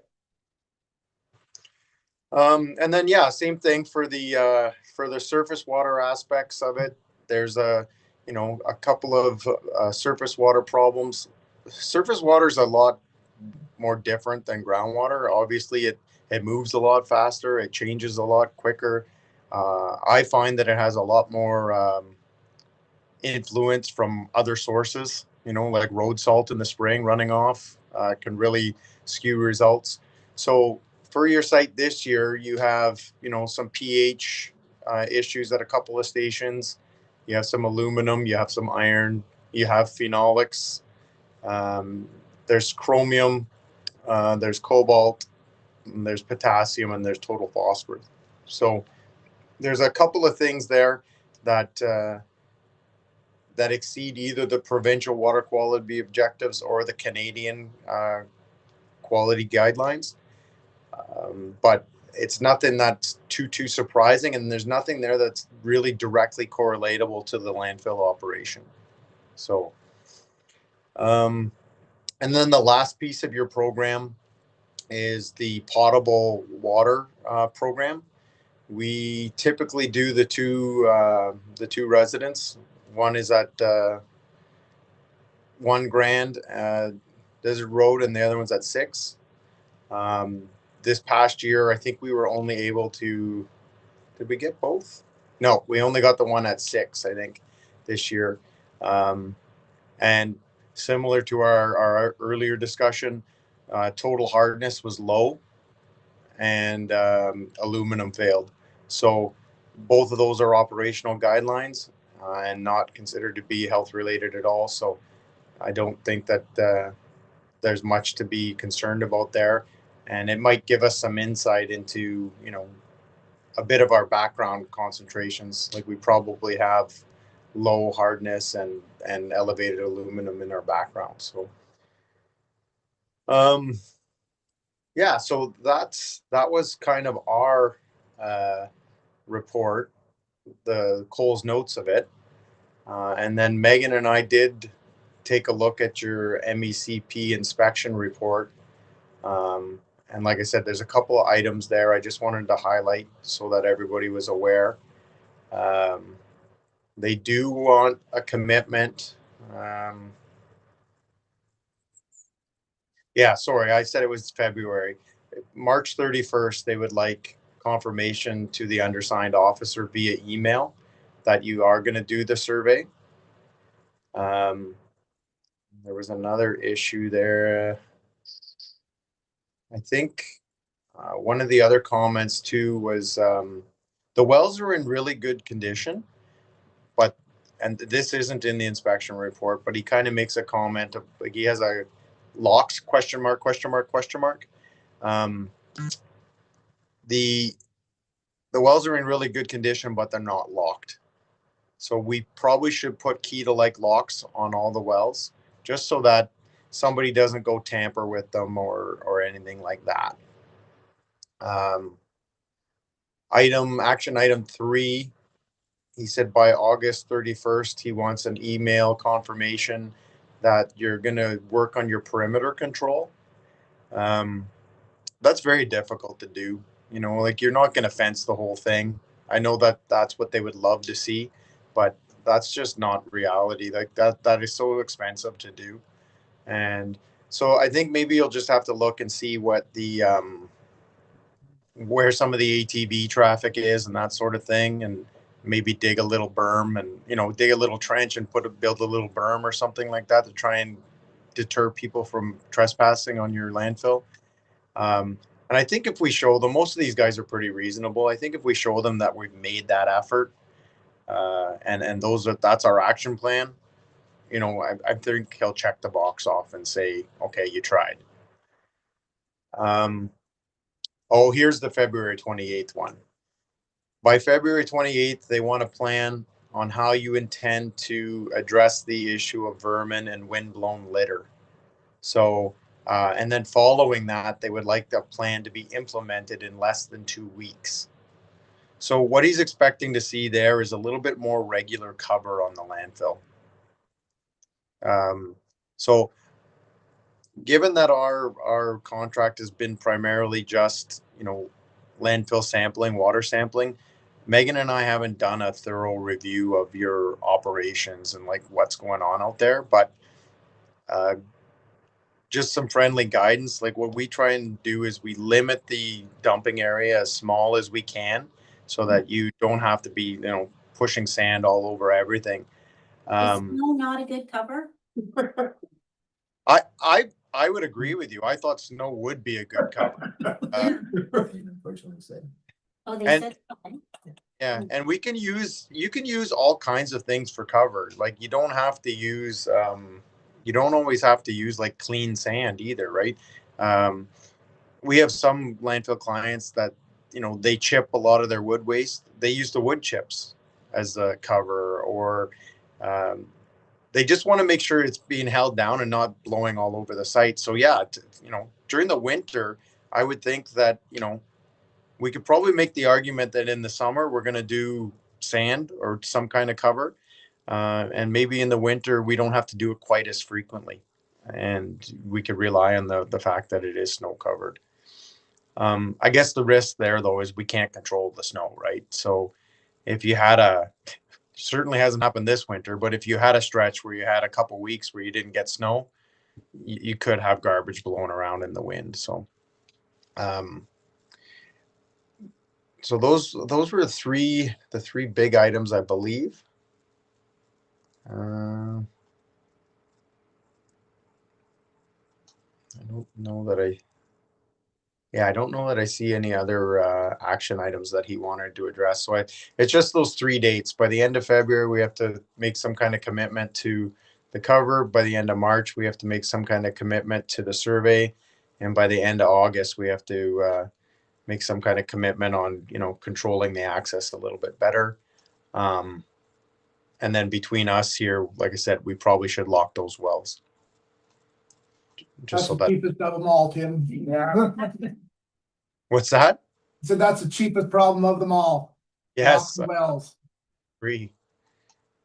and then same thing for the surface water aspects of it. There's a couple of surface water problems. Surface water is a lot more different than groundwater. Obviously, it moves a lot faster. It changes a lot quicker. I find that it has a lot more influence from other sources. Like road salt in the spring running off can really skew results. So for your site this year, you have some pH issues at a couple of stations. You have some aluminum. You have some iron. You have phenolics. There's chromium. There's cobalt. And there's potassium, and there's total phosphorus. So there's a couple of things there that that exceed either the provincial water quality objectives or the Canadian quality guidelines. But it's nothing that's too surprising, and there's nothing there that's really directly correlatable to the landfill operation. So, and then the last piece of your program is the potable water program. We typically do the two residents. One is at 1 Grand Desert Road, and the other one's at 6. This past year, I think we were only able to. Did we get both? No, we only got the one at 6, I think, this year. And similar to our earlier discussion, total hardness was low, and aluminum failed. So both of those are operational guidelines and not considered to be health related at all. So I don't think that there's much to be concerned about there. And it might give us some insight into, a bit of our background concentrations. Like we probably have low hardness and elevated aluminum in our background. So so that was kind of our report, the Coles notes of it. And then Megan and I did take a look at your MECP inspection report. And like I said, there's a couple of items there I just wanted to highlight so that everybody was aware. They do want a commitment. Sorry, I said it was February. March 31st, they would like confirmation to the undersigned officer via email that you are going to do the survey. There was another issue there. I think one of the other comments too was the wells are in really good condition, and this isn't in the inspection report, but he kind of makes a comment of, like, he has a locks ? The wells are in really good condition, but they're not locked. So we probably should put key to like locks on all the wells, just so that somebody doesn't go tamper with them or anything like that. Action item 3, he said by August 31st, he wants an email confirmation that you're going to work on your perimeter control. That's very difficult to do. Like, you're not going to fence the whole thing. I know that that's what they would love to see, but that's just not reality. Like that is so expensive to do. And so I think maybe you'll just have to look and see what the where some of the ATV traffic is and that sort of thing, and maybe dig a little berm and dig a little trench and build a little berm or something like that to try and deter people from trespassing on your landfill. And I think if we show them, most of these guys are pretty reasonable. I think if we show them that we've made that effort, and that's our action plan, I think he'll check the box off and say, okay, you tried. Here's the February 28th one. by February 28th, they want to plan on how you intend to address the issue of vermin and windblown litter. So, and then following that, they would like the plan to be implemented in less than 2 weeks. So what he's expecting to see there is a little bit more regular cover on the landfill. So given that our contract has been primarily just, landfill sampling, water sampling, Megan and I haven't done a thorough review of your operations and like what's going on out there, but just some friendly guidance. Like what we try and do is we limit the dumping area as small as we can so that you don't have to be, pushing sand all over everything. Is snow not a good cover? I would agree with you. I thought snow would be a good cover. Unfortunately said. Oh, they And- said, okay. Yeah, and you can use all kinds of things for cover. Like you don't have to use you don't always have to use like clean sand either, right? We have some landfill clients that, they chip a lot of their wood waste. They use the wood chips as a cover, or they just want to make sure it's being held down and not blowing all over the site. So yeah, during the winter, I would think that, we could probably make the argument that in the summer we're going to do sand or some kind of cover, and maybe in the winter we don't have to do it quite as frequently, and we could rely on the fact that it is snow covered. I guess the risk there though is we can't control the snow, right? So if you had certainly hasn't happened this winter, but if you had a stretch where you had a couple weeks where you didn't get snow, you could have garbage blowing around in the wind. So so those were the three big items, I believe. I don't know that I don't know that I see any other action items that he wanted to address. So it's just those 3 dates. By the end of February, we have to make some kind of commitment to the cover. By the end of March, we have to make some kind of commitment to the survey, and by the end of August, we have to make some kind of commitment on, controlling the access a little bit better. And then between us here, like I said, we probably should lock those wells. That's Just so the that, cheapest of them all, Tim. Yeah. what's that? So that's the cheapest problem of them all. Yes, Lock the wells. agree.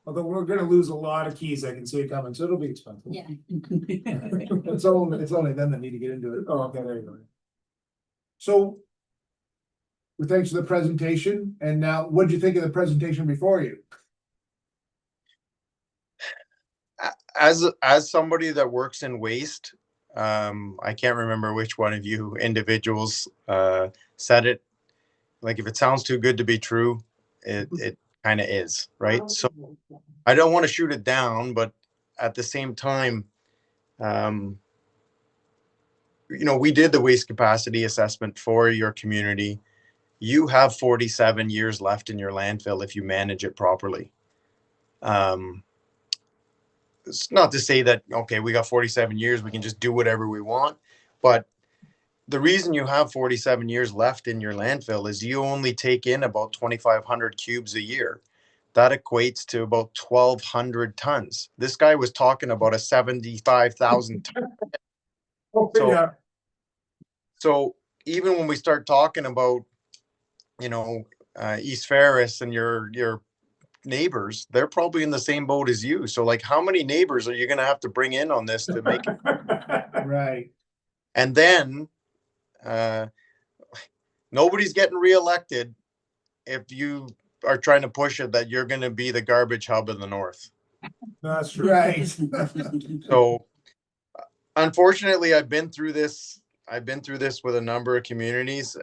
Although we're gonna lose a lot of keys, I can see it coming, so it'll be expensive. Yeah. It's only them that need to get into it. Oh, okay, there you go. So. Well, thanks for the presentation. And now, what did you think of the presentation before you? As somebody that works in waste, I can't remember which one of you individuals said it. Like if it sounds too good to be true, it kind of is, right? So I don't want to shoot it down, but at the same time, we did the waste capacity assessment for your community. You have 47 years left in your landfill if you manage it properly. It's not to say that, okay, we got 47 years, we can just do whatever we want. But the reason you have 47 years left in your landfill is you only take in about 2,500 cubes a year. That equates to about 1,200 tons. This guy was talking about a 75,000 ton. So, Yeah. so even when we start talking about, East Ferris and your neighbors, they're probably in the same boat as you. So like how many neighbors are you going to have to bring in on this to make it? Right. And then nobody's getting reelected if you are trying to push it that you're going to be the garbage hub in the north. That's true. Right. So unfortunately, I've been through this with a number of communities.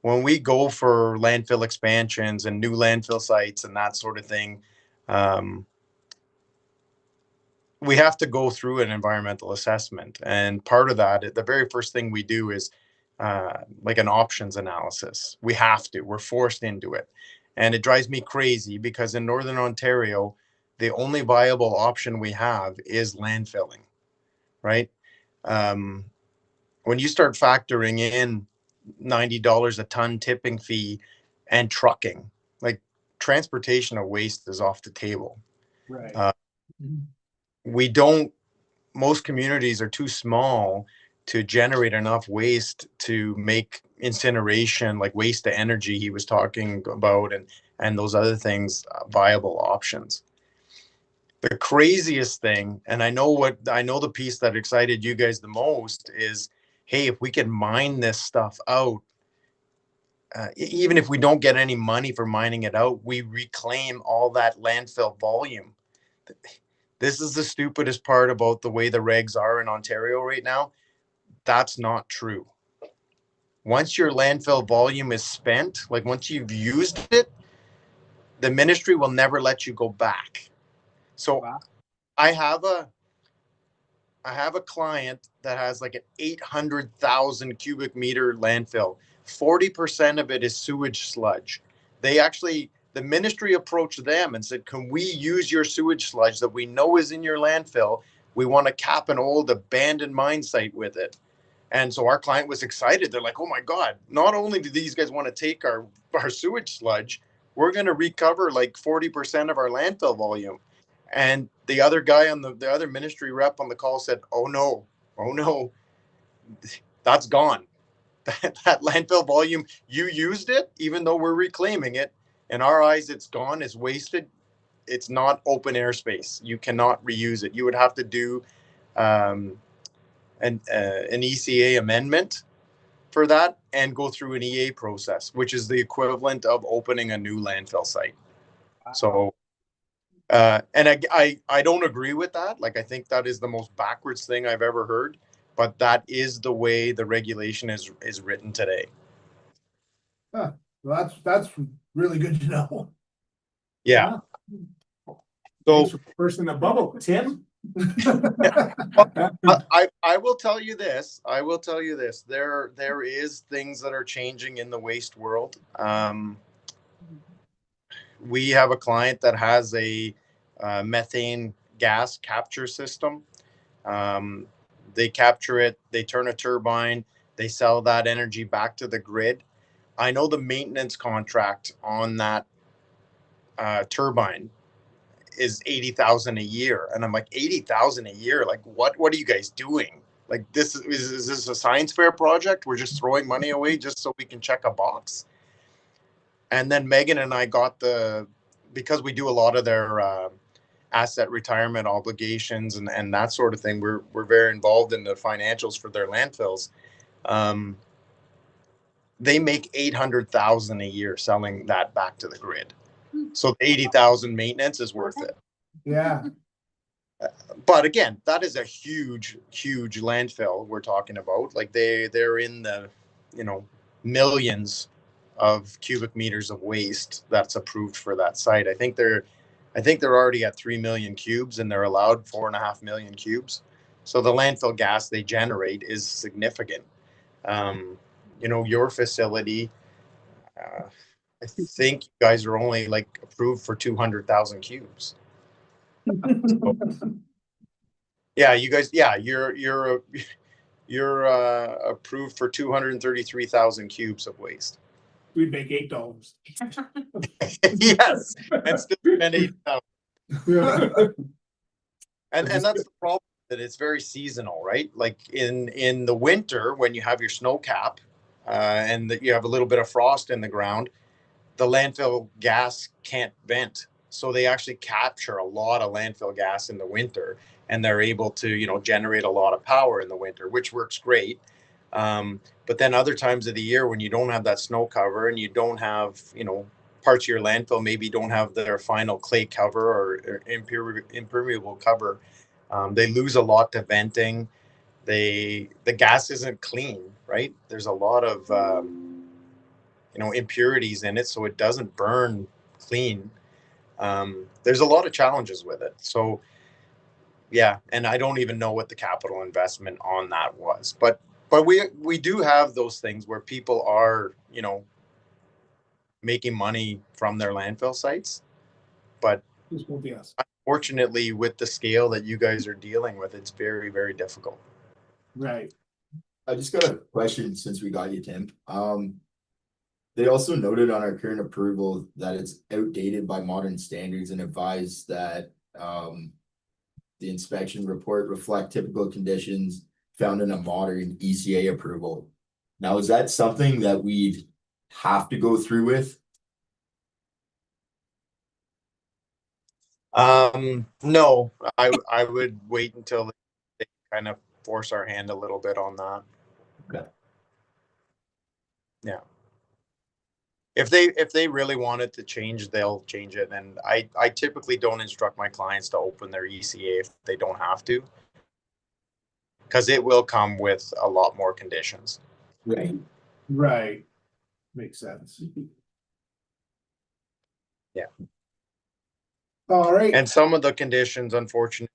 When we go for landfill expansions and new landfill sites and that sort of thing, we have to go through an environmental assessment. And part of that, the very first thing we do is like an options analysis. We're forced into it. And it drives me crazy because in Northern Ontario, the only viable option we have is landfilling, right? When you start factoring in $90 a ton tipping fee and trucking. Like transportation of waste is off the table. Right. We don't, most communities are too small to generate enough waste to make incineration, like waste to energy he was talking about, and those other things viable options. The craziest thing, and I know the piece that excited you guys the most is, hey, if we can mine this stuff out, even if we don't get any money for mining it out, we reclaim all that landfill volume. This is the stupidest part about the way the regs are in Ontario right now. That's not true. Once your landfill volume is spent, like once you've used it, the ministry will never let you go back. So Wow. I have a client that has like an 800,000 cubic meter landfill. 40% of it is sewage sludge. The ministry approached them and said, can we use your sewage sludge that we know is in your landfill? We want to cap an old abandoned mine site with it. And so our client was excited. They're like, oh my God, not only do these guys want to take our sewage sludge, we're going to recover like 40% of our landfill volume. And the other guy on the other ministry rep on the call said, oh no, that's gone. That landfill volume, you used it, even though we're reclaiming it. In our eyes, it's gone, it's wasted. It's not open airspace. You cannot reuse it. You would have to do an ECA amendment for that and go through an EA process, which is the equivalent of opening a new landfill site. So, and I don't agree with that. Like, I think that is the most backwards thing I've ever heard, but that is the way the regulation is written today. Huh. Well, that's really good to know. Yeah. Thanks So for bursting the bubble, Tim. I will tell you this. There is things that are changing in the waste world. We have a client that has a methane gas capture system. They capture it, they turn a turbine, they sell that energy back to the grid. I know the maintenance contract on that turbine is 80,000 a year, and I'm like, 80,000 a year? Like, what are you guys doing? Like, is this a science fair project? We're just throwing money away just so we can check a box. And then Megan and I got because we do a lot of their asset retirement obligations and that sort of thing. We're very involved in the financials for their landfills. They make 800,000 a year selling that back to the grid. So 80,000 maintenance is worth it. Yeah. But again, that is a huge landfill we're talking about. Like they're in the, millions of cubic meters of waste that's approved for that site. I think they're already at 3 million cubes and they're allowed 4.5 million cubes. So the landfill gas they generate is significant. Your facility, I think you guys are only like approved for 200,000 cubes. So, yeah, you guys, you're approved for 233,000 cubes of waste. We'd make $8. Yes, and still spend 8,000. And that's the problem, that it's very seasonal, right? Like in the winter, when you have your snow cap and that you have a little bit of frost in the ground, the landfill gas can't vent. So they actually capture a lot of landfill gas in the winter, and they're able to, generate a lot of power in the winter, which works great. But then other times of the year when you don't have that snow cover and you don't have, parts of your landfill maybe don't have their final clay cover or impermeable cover, they lose a lot to venting. The gas isn't clean, right? There's a lot of impurities in it, so it doesn't burn clean. There's a lot of challenges with it. So yeah, and I don't even know what the capital investment on that was, but we do have those things where people are, making money from their landfill sites. But This won't be us. unfortunately, with the scale that you guys are dealing with, it's very, very difficult. Right. I just got a question since we got you, Tim. They also noted on our current approval that it's outdated by modern standards and advised that, the inspection report reflect typical conditions found in a modern ECA approval. Now, is that something that we'd have to go through with? No, I would wait until they kind of force our hand a little bit on that. Okay. Yeah. If they really want it to change, they'll change it. And I typically don't instruct my clients to open their ECA if they don't have to. Because it will come with a lot more conditions. Right. Right. Makes sense. Yeah. All right, And some of the conditions, unfortunately,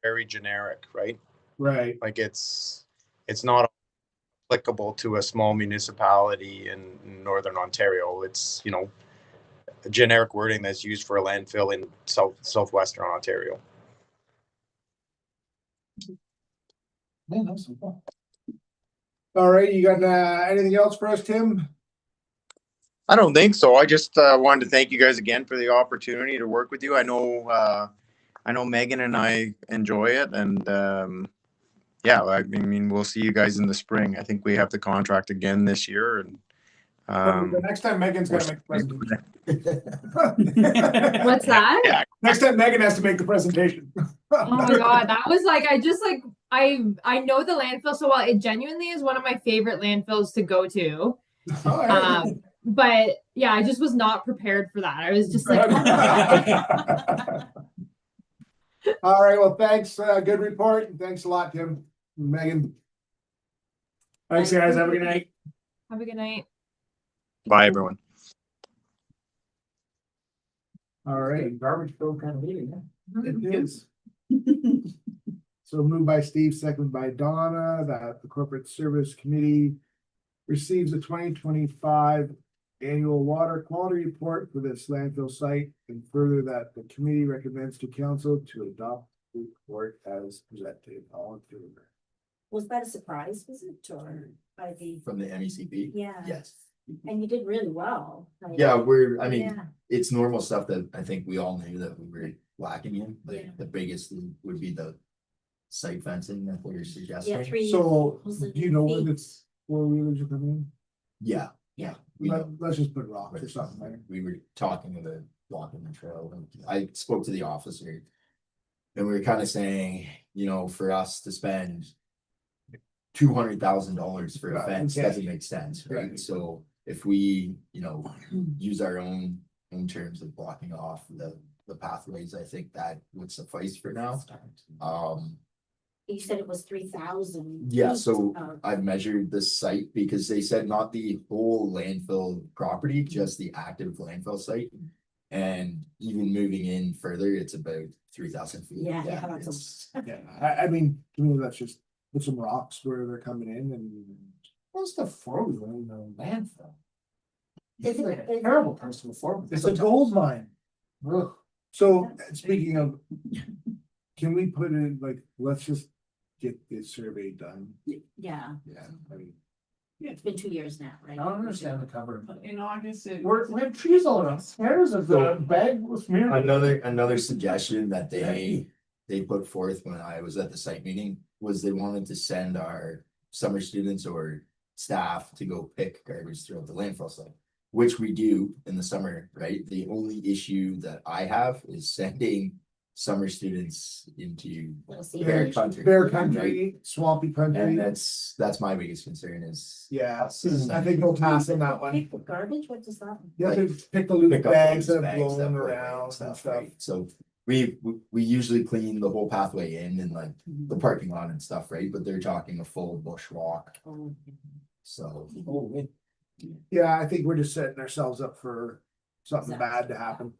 are very generic, right? right. Like it's not applicable to a small municipality in Northern Ontario. It's, you know, a generic wording that's used for a landfill in southwestern Ontario. All right, you got anything else for us, Tim? I don't think so. I just wanted to thank you guys again for the opportunity to work with you. I know Megan and I enjoy it, and yeah, I mean, we'll see you guys in the spring. I think we have the contract again this year, and The next time Megan's gonna make the presentation. What's that? Yeah. Next time Megan has to make the presentation. Oh my god, that was like I know the landfill so well. It genuinely is one of my favorite landfills to go to. But yeah, I just was not prepared for that. I was just like, oh my god. All right, well, thanks, good report, thanks a lot, Tim, Megan. Thanks, guys. Have a good night. Have a good night. bye everyone. All right, Garbage bill kind of meeting, huh? it is. So moved by Steve, second by Donna, that the Corporate Service Committee receives the 2025 annual water quality report for this landfill site, and further that the committee recommends to council to adopt the report as presented. All in favor? Was that a surprise visit or by the, From the MECP? yeah, Yes. and you did really well. Like, Yeah, I mean, yeah. it's normal stuff that I think we all knew that we were lacking in. Yeah. Like the biggest would be the site fencing that we're Yeah, suggesting. 3. So, was it do you know when feet? it's 4-wheelers are coming Yeah, we know. Let's just put rocks or something there. We were talking about blocking the trail, and I spoke to the officer. And we were kind of saying, you know, for us to spend $200,000 for a fence Okay. doesn't make sense, right? Right. So if we, you know, use our own terms of blocking off the pathways, I think that would suffice for now. You said it was 3,000. Yeah, feet so of- I've measured the site because they said not the whole landfill property, just the active landfill site. And even moving in further, it's about 3,000 feet. Yeah, that's it's- Yeah, I mean, to me, let's just put some rocks where they're coming in and. What's the 4-wheeler in the landfill? Is it- is it- Terrible place for 4-wheeler. It's a gold mine. Ugh. So speaking of, can we put in like, let's just get this survey done? Yeah, Yeah, I mean, it's been 2 years now, right? I don't understand the cover. In August, it. We have trees all around. There's a bag with me. Another suggestion that they put forth when I was at the site meeting was they wanted to send our summer students or staff to go pick garbage throughout the landfill site, which we do in the summer, right? The only issue that I have is sending summer students into We'll see. bear country. bear country, swampy And country. that's my biggest concern is. Yeah, I think we'll pass on that one. Pick the garbage, what does that? mean? You have to pick the loose Pick up bags those that have bags that blown blow away around and stuff. right? So we usually clean the whole pathway in and like the parking lot and stuff, right? But they're talking a full bush walk, Oh, so. Yeah, I think we're just setting ourselves up for something bad to happen.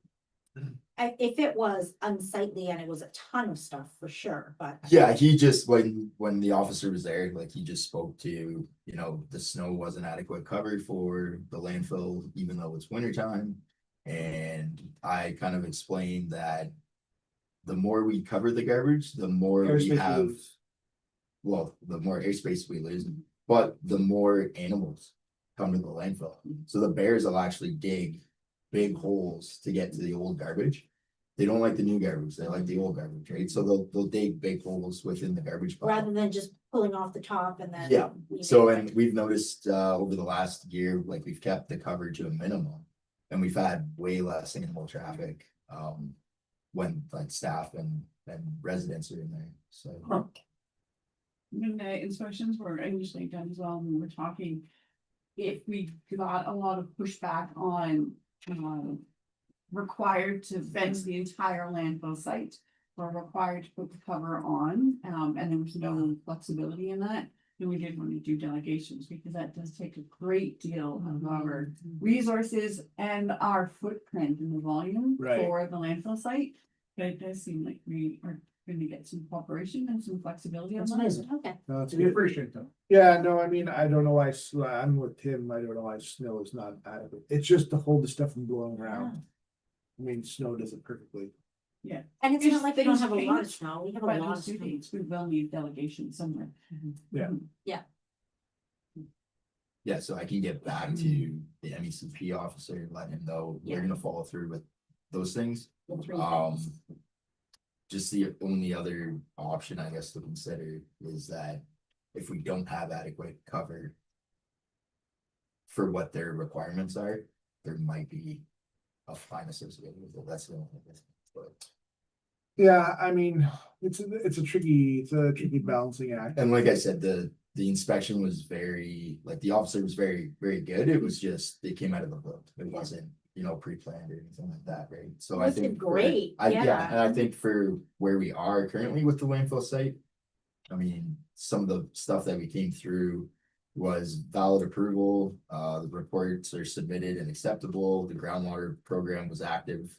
If it was unsightly and it was a ton of stuff, for sure, but. Yeah, he just, when the officer was there, like he just spoke to, you know, the snow wasn't adequate cover for the landfill, even though it's wintertime. And I kind of explained that the more we cover the garbage, the more we Airspace we have, lose. well, the more airspace we lose, but the more animals come to the landfill. So the bears will actually dig big holes to get to the old garbage. They don't like the new garbage, they like the old garbage, right? So they'll dig big holes within the garbage pile. Rather than just pulling off the top and then. Yeah, leaving so, it. and we've noticed over the last year, like we've kept the cover to a minimum. And we've had way less animal traffic when like staff and residents are in there, so. When the inspections were initially done as well, we were talking. If we got a lot of pushback on required to fence the entire landfill site. Or required to put the cover on, and there was no flexibility in that. Then we did want to do delegations because that does take a great deal of our resources and our footprint and the volume Right. for the landfill site. But it does seem like we are going to get some cooperation and some flexibility on That's that. amazing, okay. No, it's We good. appreciate them. Yeah, no, I mean, I don't know why, I'm with Tim, I don't know why snow is not adequate. It's just to hold the stuff from blowing around. I mean, snow does it perfectly. Yeah. And it's If not like we don't things have a lot of change, snow, we have a But lot those of two snow. dates, we will need delegation somewhere. Yeah, so I can get back to the MECP officer, let him know we're Yeah. gonna follow through with those things. The three Um, things. just the only other option, I guess, to consider is that if we don't have adequate cover for what their requirements are, there might be a fine associated with it. That's the only thing. But, Yeah, I mean, it's a tricky balancing act. and like I said, the inspection was very, like, the officer was very, very good. It was just, they came out of the blue. It wasn't, pre-planned or anything like that, right? So I That's think. great, Yeah, yeah. and I think for where we are currently with the landfill site. I mean, some of the stuff that we came through was valid approval, the reports are submitted and acceptable, the groundwater program was active.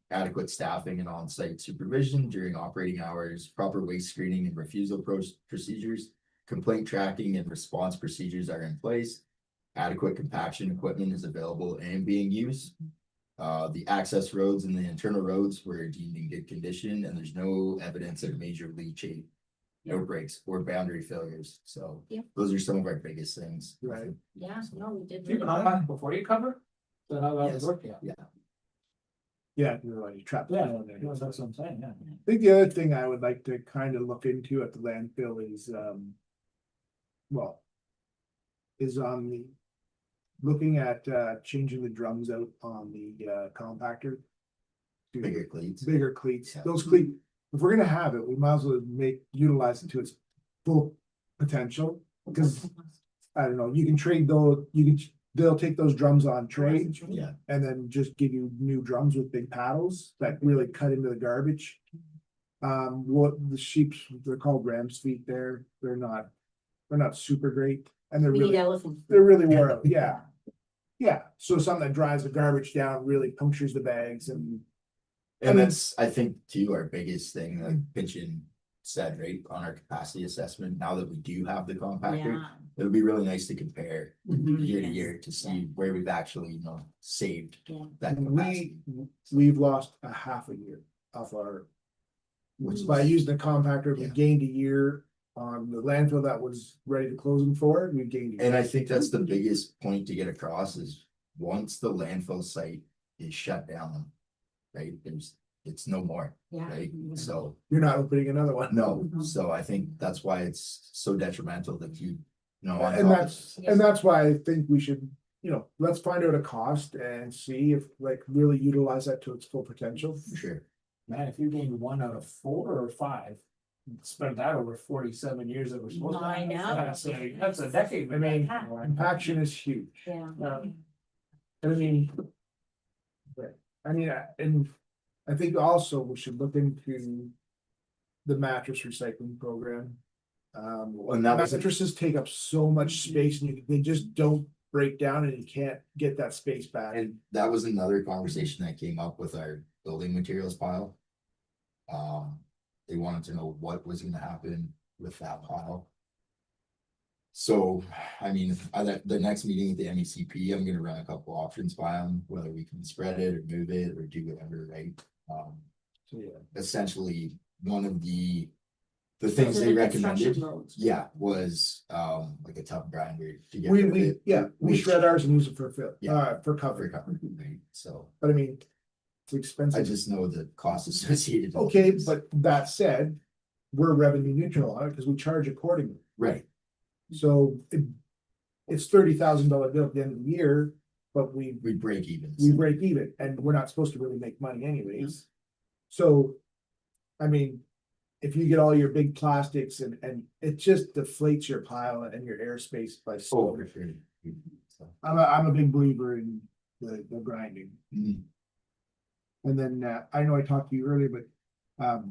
Adequate staffing and on-site supervision during operating hours, proper waste screening and refusal procedures. Complaint tracking and response procedures are in place. Adequate compaction equipment is available and being used. The access roads and the internal roads were deemed in good condition, and there's no evidence of major leachate outbreaks or boundary failures. So Yeah. those are some of our biggest things. Right. Yeah, no, we did. Keep really an eye well. on it before you cover. Then I'll Yes. work, yeah. Yeah, you're right, you trapped. Yeah, down there. that's what I'm saying, yeah. I think the other thing I would like to kind of look into at the landfill is, is on the, looking at, changing the drums out on the, compactor. to Bigger cleats. Bigger cleats, Yeah. those cleats, if we're gonna have it, we might as well utilize it to its full potential, because I don't know, you can trade those, they'll take those drums on trade. Yeah, And then just give you new drums with big paddles that really cut into the garbage. What the sheep's, they're called ram's feet there, they're not super great, and We need they're elephant. really wore out, yeah. Yeah, so something that drives the garbage down really punctures the bags and, and that's, I think, too, our biggest thing, like Pinchin said, right, on our capacity assessment, now that we do have the compactor. Yeah. It'll be really nice to compare Mhm. year to Yes. year to see where we've actually, saved Yeah. that and capacity. we've lost a half a year off our. Which By is- using the compactor, we Yeah. gained a year on the landfill that was ready to close them for, we gained. a year. And I think that's the biggest point to get across is once the landfill site is shut down, right, it's no more, Yeah. right? So, You're not opening another one. no, Mhm. so I think that's why it's so detrimental that on top And of that's, it. and that's why I think we should, let's find out a cost and see if like really utilize that to its full potential. For sure. Man, if you gained 1 out of 4 or 5, spread that over 47 years that we're supposed to. I know. That's a decade. I mean, Yeah. compaction is huge. Yeah. I mean. And I think also we should look into the mattress recycling program. And that was- Mattresses take up so much space and they just don't break down and you can't get that space back. And that was another conversation that came up with our building materials pile. They wanted to know what was gonna happen with that pile. So, I mean, at the next meeting with the MECP, I'm gonna run a couple options by them, whether we can spread it or move it or do whatever, right? So, yeah. Essentially, one of the the things So they the construction recommended, loads. yeah, was, like a tough grinder to get We, rid of we, it. yeah, we which- shred ours and use it for Yeah. for For cover, cover, right? So but I mean, it's I expensive. just know the cost associated. with Okay, this. but that said, we're revenue neutral on it because we charge accordingly. Right, So it's $30,000 bill at the end of the year, but we break even. break even and we're not supposed to really make money anyways. So, I mean, if you get all your big plastics and it just deflates your pile and your airspace by Oh, so. for sure. So, I'm a big believer in the grinding. mhm. And then I know I talked to you earlier, but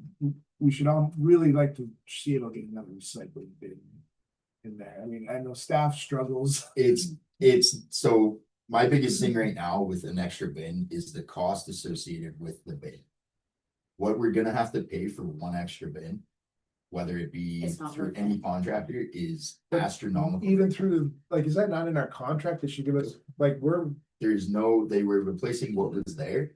we should all really like to see it get another recycling bin in there. I mean, I know staff struggles. It's, so my biggest thing right now with an extra bin is the cost associated with the bin. What we're gonna have to pay for one extra bin, whether it be It's not through worth any it. contractor, is But astronomical. Even through, like, is that not in our contract? They should give us, like, There's no, they were replacing what was there.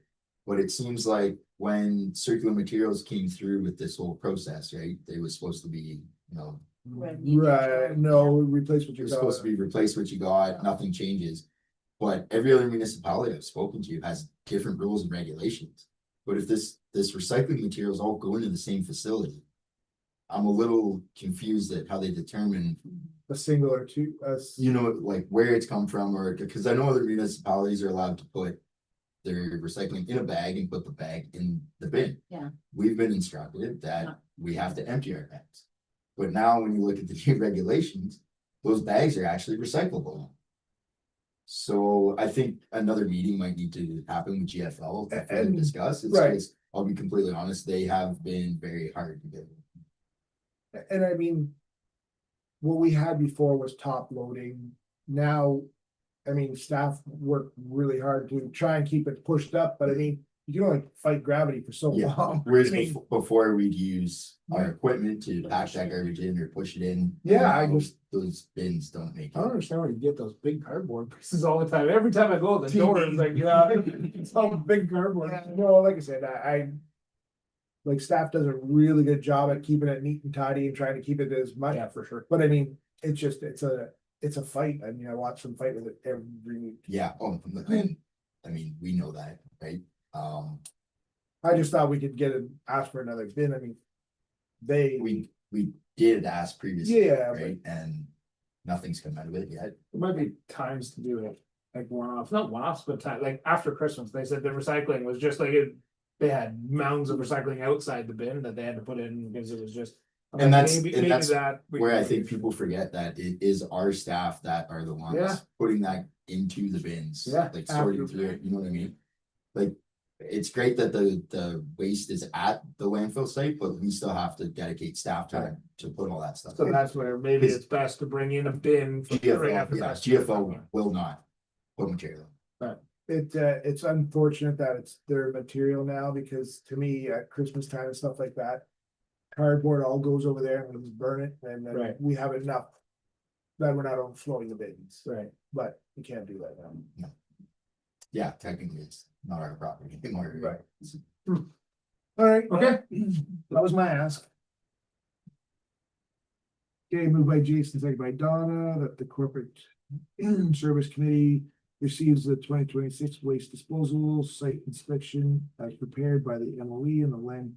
But it seems like when circular materials came through with this whole process, right, they was supposed to be, you know, right, no, replace what you you're got. supposed to be replace what you got, nothing changes. But every other municipality I've spoken to has different rules and regulations. But if this recycling materials all go into the same facility, I'm a little confused at how they determine, A single or two, you know, like where it's come from, or, because I know other municipalities are allowed to put their recycling in a bag and put the bag in the bin. Yeah. We've been instructed Yeah. that we have to empty our bags. But now when you look at the new regulations, those bags are actually recyclable. So I think another meeting might need to happen with GFL to further And- discuss. It's right. just, I'll be completely honest, they have been very hard to get. And I mean, what we had before was top loading. Now, I mean, staff work really hard to try and keep it pushed up, but I mean, you can only fight gravity for so Yeah. long. Whereas I mean, before we'd use our equipment to pack that garbage in or push it in. Yeah, I now just- Those bins don't make I don't it. understand where you get those big cardboard Pieces all the time. Every time I go, the door is like, Yeah, it's all big cardboard. No, like I said, I like staff does a really good job at keeping it neat and tidy and trying to keep it as much. yeah, for sure. But I mean, it's just, it's a fight. I mean, I watch them fight with it every week. Yeah, and, I mean, we know that, right? I just thought we could ask for another bin. I mean, We did ask previously, Yeah, right? And nothing's come out of it yet. There might be times to do it, like one-offs, not one-offs, but like after Christmas, they said the recycling was just like it. They had mounds of recycling outside the bin that they had to put in because it was just. I'm And like, that's- maybe and that's that we Where I can think do. people forget that it is our staff that are the Yeah. ones putting that into the bins. Yeah, Like sorting after- through it, you know what I mean? Like, it's great that the waste is at the landfill site, but we still have to dedicate staff time to put all that stuff. So in. that's where maybe it's best to bring in a bin. for- right GFL, after yeah, that. GFL will not put material. It's unfortunate that it's their material now, because to me, at Christmas time and stuff like that. Cardboard all goes over there and we just burn it, and then Right. we have enough. That we're not overflowing the bins, Right. but we can't do that now. Yeah, technically it's not our property anymore. Right. All right, Okay. that was my ask. Okay, moved by Jason, second by Donna, that the corporate service committee receives the 2026 waste disposal site inspection as prepared by the MOE and the land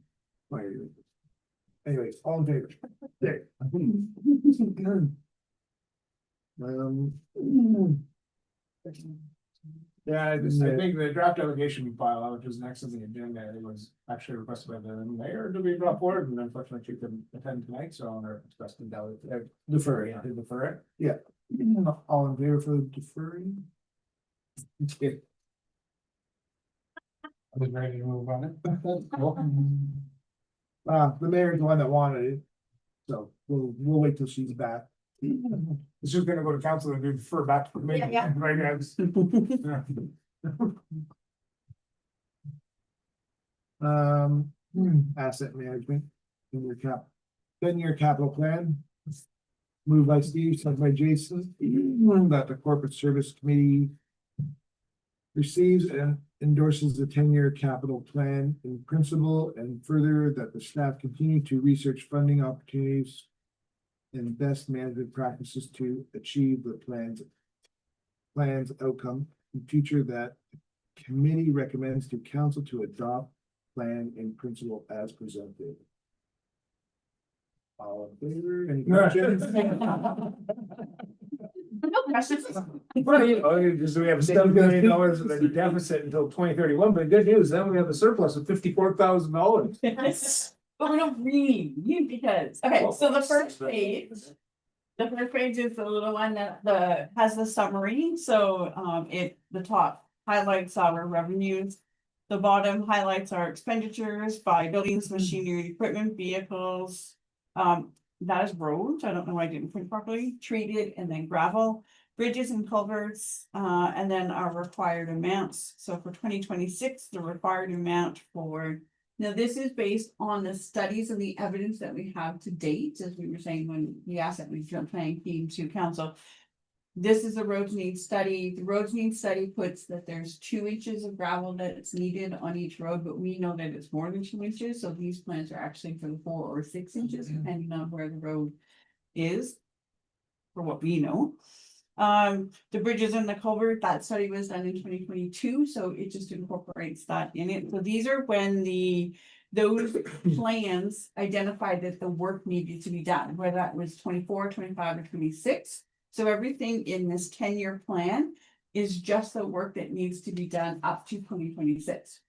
fire. Anyways, all in favor? There. Yeah, I think the draft delegation we file, which was next on the agenda, it was actually requested by the mayor to be brought forward, and unfortunately she couldn't attend tonight, so I'm requesting delegate. Defer, To defer it. all in favor for deferring? Okay. I was ready to move on it. The mayor's the one that wanted it. So we'll wait till she's back. It's just gonna go to council and defer back to the committee. Yeah, Right now. Asset management, 10-year capital plan. Moved by Steve, second by Jason, that the corporate service committee receives and endorses the 10-year capital plan in principle, and further that the staff continue to research funding opportunities and best management practices to achieve the plans outcome in future, that committee recommends to council to adopt plan in principle as presented. All in favor? Any questions? No questions. Well, you know, because we have $7 million of a deficit until 2031, but good news, then we have a surplus of $54,000. Yes. But we don't really need because, okay, so the first page. The first page is the little one that has the summary, so the top highlights our revenues. The bottom highlights our expenditures by buildings, machinery, equipment, vehicles. That is roads, I don't know why I didn't print properly, treated, and then gravel, bridges and culverts, and then our required amounts. So for 2026, the required amount for. Now, this is based on the studies and the evidence that we have to date, as we were saying when the asset management plan came to council. This is the roads need study. The roads need study puts that there's 2 inches of gravel that's needed on each road, but we know that it's more than 2 inches. So these plans are actually for 4 or 6 inches, depending on where the road is. For what we know. The bridges and the culvert, that study was done in 2022, so it just incorporates that in it. So these are when those plans identified that the work needed to be done, whether that was 24, 25, or 26. So everything in this 10-year plan is just the work that needs to be done up to 2026.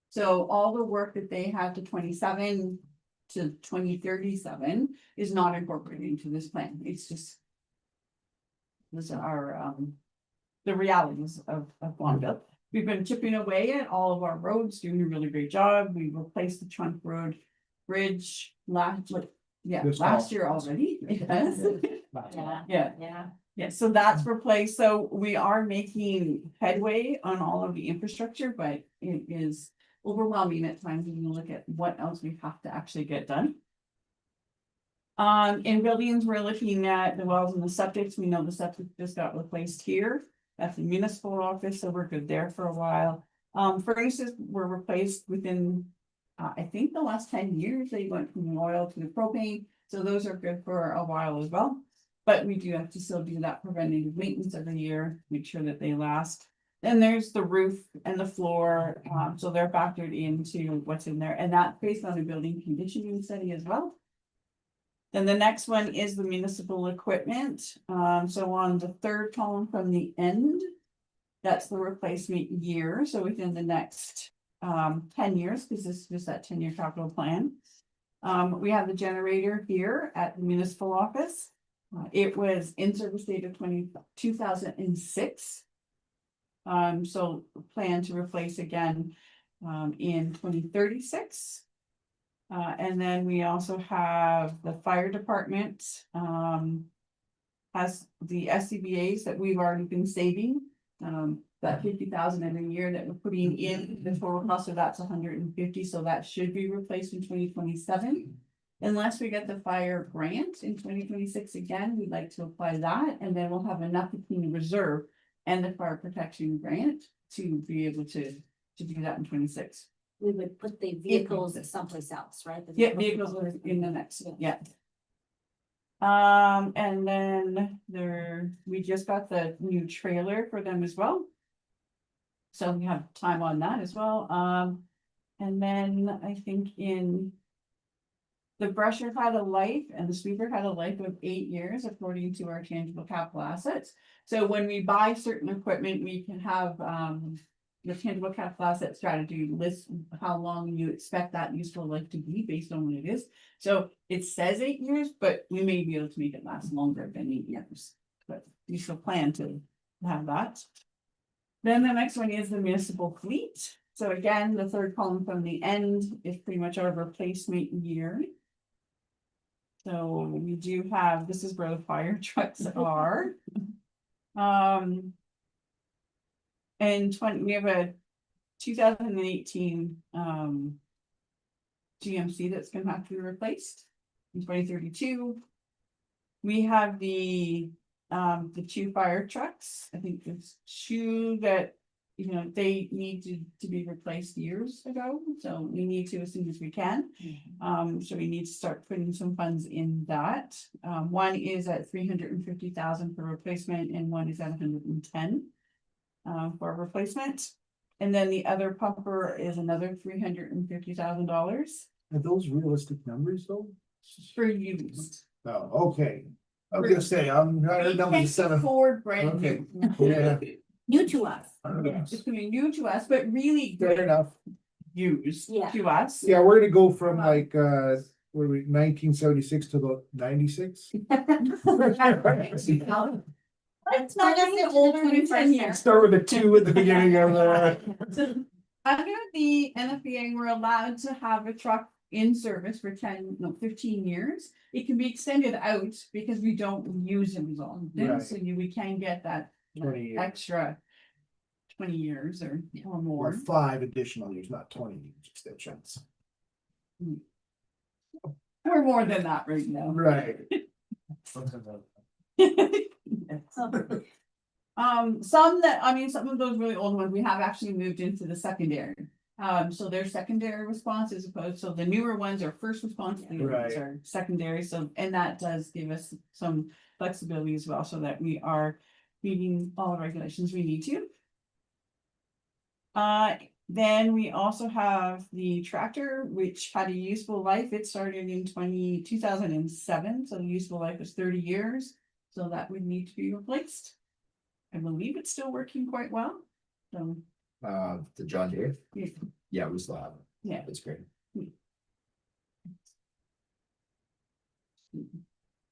So all the work that they have to 27 to 2037 is not incorporated into this plan. It's just. These are the realities of Bonville. We've been chipping away at all of our roads, doing a really great job. We replaced the Trunk Road Bridge last year already. Yes. Yeah, so that's replaced. So we are making headway on all of the infrastructure, but it is overwhelming at times when you look at what else we have to actually get done. In buildings, we're looking at the wells and the septics. We know the septic just got replaced here. That's the municipal office, so we're good there for a while. Furnaces were replaced within, I think the last 10 years, they went from the oil to the propane. So those are good for a while as well. But we do have to still do that preventative maintenance every year, make sure that they last. Then there's the roof and the floor, so they're factored into what's in there. And that's based on a building conditioning study as well. Then the next one is the municipal equipment. So on the third column from the end, that's the replacement year. So within the next 10 years, because this is just that 10-year capital plan. We have the generator here at the municipal office. It was in service date of 2006. So plan to replace again in 2036. And then we also have the fire department has the SCBA's that we've already been saving. That 50,000 every year that we're putting in, the total cost of that's 150, so that should be replaced in 2027. Unless we get the fire grant in 2026 again, we'd like to apply that, and then we'll have enough between the reserve and the fire protection grant to be able to do that in 26. We would put the vehicles someplace else, right? Yeah, vehicles are in the next, yeah. And then we just got the new trailer for them as well. So we have time on that as well. And then I think the brusher had a life and the sweeper had a life of 8 years according to our tangible capital assets. So when we buy certain equipment, we can have the tangible capital asset strategy list how long you expect that useful life to be based on what it is. So it says 8 years, but we may be able to make it last longer than 8 years. But we shall plan to have that. Then the next one is the municipal fleet. So again, the third column from the end is pretty much our replacement year. So we do have, this is where the fire trucks are. And we have a 2018 GMC that's gonna have to be replaced in 2032. We have the 2 fire trucks. I think there's 2 that you know, they need to be replaced years ago, so we need to as soon as we can. So we need to start putting some funds in that. One is at 350,000 for replacement and one is at 110 for replacement. And then the other pumper is another $350,000 Are those realistic numbers though? for used. Oh, okay. I was gonna say, I'm, I heard numbers of seven. Ford brand Okay. new. Yeah, New to us. It's gonna be new to us, but really fair good enough. used Yeah. to us. Yeah, we're gonna go from like, what are we, 1976 to the 96? Let's not get into the 21st century. Start with a 2 at the beginning of the. Under the NFPA, we're allowed to have a truck in service for 15 years. It can be extended out because we don't use them as often, Right. so we can get that 20 years. extra 20 years or Or more. 5 additional years, not 20 years extensions. We're more than that right now. Right. Some that, I mean, some of those really old ones, we have actually moved into the secondary. So they're secondary response as opposed, so the newer ones are first response, the newer ones Right. are secondary, so, and that does give us some flexibility as well, so that we are meeting all the regulations we need to. Then we also have the tractor, which had a useful life. It started in 2007, so the useful life was 30 years. So that would need to be replaced. I believe it's still working quite well. So, The John Deere, yeah, yeah, we still have it. yeah. It's great.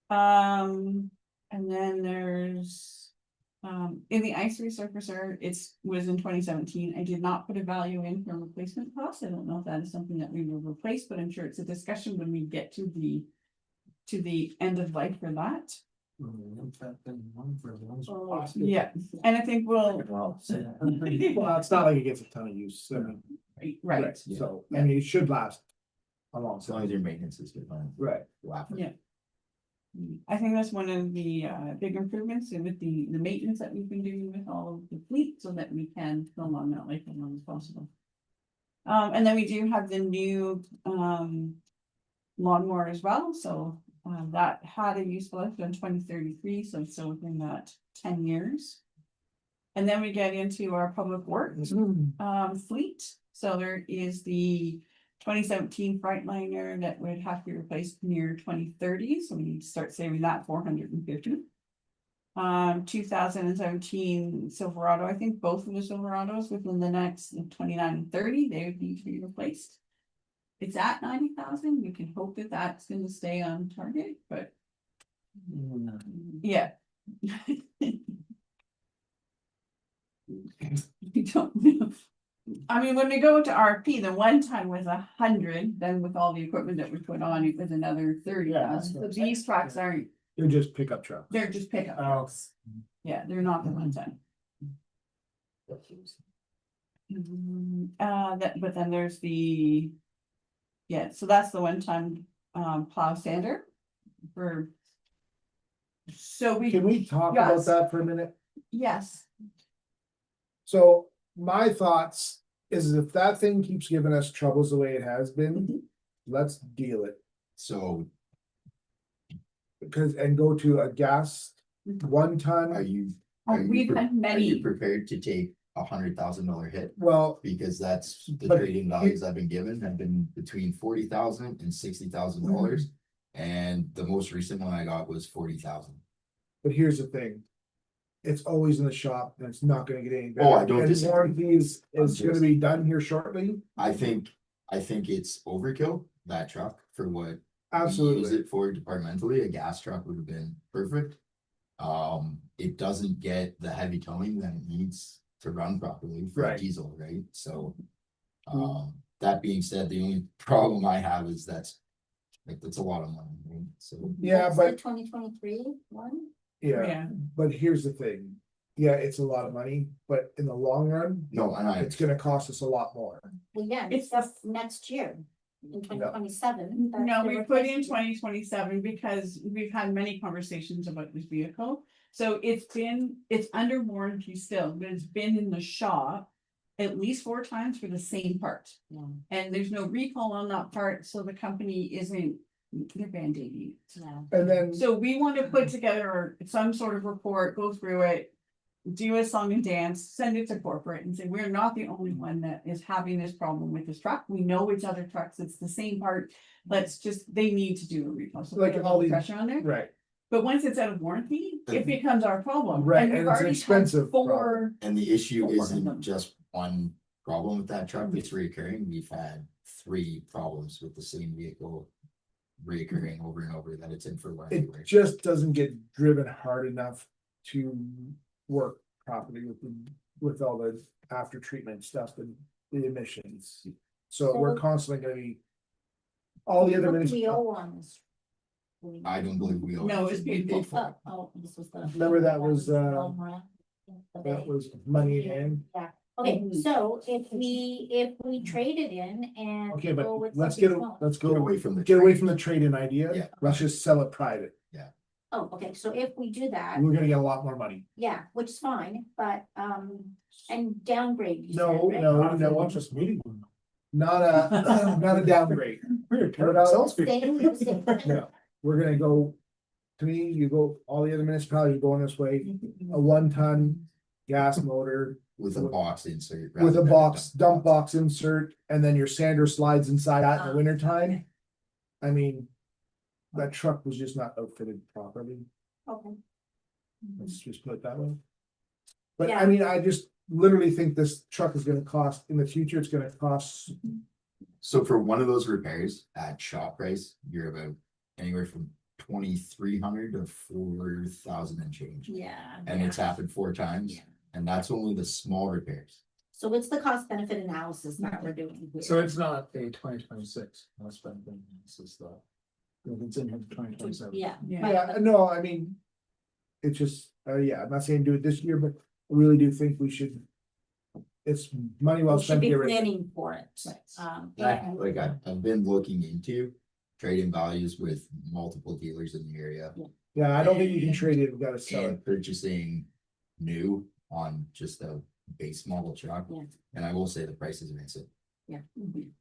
And then there's, in the ice resurfacer, was in 2017. I did not put a value in for replacement costs. I don't know if that is something that we will replace, but I'm sure it's a discussion when we get to the end of life for that. Yeah, and I think Well, it's not like it gets a ton of use, so. right, So, I mean, it should last a long As long time. as your maintenance is good, man. Right. Laugh at it. yeah. I think that's one of the big improvements with the maintenance that we've been doing with all of the fleet, so that we can prolong that life as long as possible. And then we do have the new lawnmower as well, so that had a useful life in 2033, so it's still within that 10 years. And then we get into our public works fleet, so there is the 2017 Freightliner that would have to be replaced near 2030, so we need to start saving that 450. 2017 Silverado, I think both of the Silverados within the next 29 and 30, they would need to be replaced. It's at 90,000. We can hope that that's going to stay on target, but yeah. We don't know. I mean, when we go to RFP, the one time was 100, then with all the equipment that we put on, it was another 30,000. So these trucks aren't, They're just pickup trucks. they're just pickup trucks. Yeah, they're not the one ton. But then there's the. Yeah, so that's the one time plow sander. For. So Can we talk about Yes. that for a minute? Yes, So my thoughts is if that thing keeps giving us troubles the way it has been, let's deal it. So Because, and go to a gas one are ton, you? Oh, are you we've pre- had Are you many. prepared to take $100,000 hit? well, Because that's the But trading values I've been given have been between $40,000 and $60,000. And the most recent one I got was 40,000. but here's the thing. It's always in the shop and it's not gonna get any better. Oh, I don't And disagree. warranty is gonna just- be done here shortly. I think it's overkill, that truck, for what we use Absolutely. it for departmentally. A gas truck would have been perfect. It doesn't get the heavy towing that it needs to run properly for a Right. diesel, right? So. That being said, the only problem I have is that's a lot of money, right? So. Yeah, That's the but 2023 one. yeah, Yeah, but here's the thing. Yeah, it's a lot of money, but in the long run, No, and it's gonna cost us a lot more. Well, yeah, It's it's just next year, in 2027. that's no, the we put in replacement. 2027 because we've had many conversations about this vehicle. So it's under warranty still, but it's been in the shop at least 4 times for the same part. Yeah. And there's no recall on that part, so the company isn't, they're band-aiding. Yeah. And then, So we want to put together some sort of report, go through it, do a song and dance, send it to corporate and say, we're not the only one that is having this problem with this truck. We know it's other trucks, it's the same part. Let's just, they need to do a recall. So Like put a all little these- pressure on there. right, But once it's out of warranty, it becomes our problem. Right, we've and it's an already had expensive 4. And the issue Four of isn't them. just one problem with that truck that's reoccurring. We've had 3 problems with the same vehicle reoccurring over and over that it's in for it warranty. just doesn't get driven hard enough to work properly with all the after treatment stuff and the emissions. So we're constantly gonna be. All the other What do we municipal, owe on this? I don't believe we owe. No, it. it's paid for. for. Oh, this was the. Remember that was, long run? that was money in. Yeah, okay, so if we trade it in and. Okay, but go with let's something get, smaller. let's Get go, away from the. get away trade. from the trade-in idea. Yeah. Let's just sell it private. Oh, okay, so if we do that, We're gonna get a lot more money. yeah, which is fine, but, and downgrade. you said, No, right? no, Watch no, this meeting. not a, not a downgrade. Same, same. No, we're gonna go, to me, you go, all the other municipalities are going this way, a 1-ton gas motor With a box insert. with rather a than box, dump box insert, and then your sander slides inside that in the Ah, winter time. okay. I mean, that truck was just not outfitted properly. Okay. Let's just put it that way. But Yeah. I mean, I just literally think this truck is gonna cost, in the future, it's gonna cost, So for one of those repairs at shop price, you're about anywhere from 2,300 to 4,000 and change. Yeah. And yeah, it's happened 4 times, yeah. and that's only the small repairs. So it's the cost benefit analysis that we're doing here. So it's not a 2026, that's been, this is the. It's in here for 2027. Yeah. Yeah. yeah, no, I mean. It's just, yeah, I'm not saying do it this year, but I really do think we should. It's money well We should spent. be to get rid of it. planning for it. And- Like I've been looking into trading values with multiple dealers in the area Yeah, I don't think you can trade it, we gotta sell it. and purchasing new on just a base model truck. Yeah. And I will say the prices are insane. Yeah.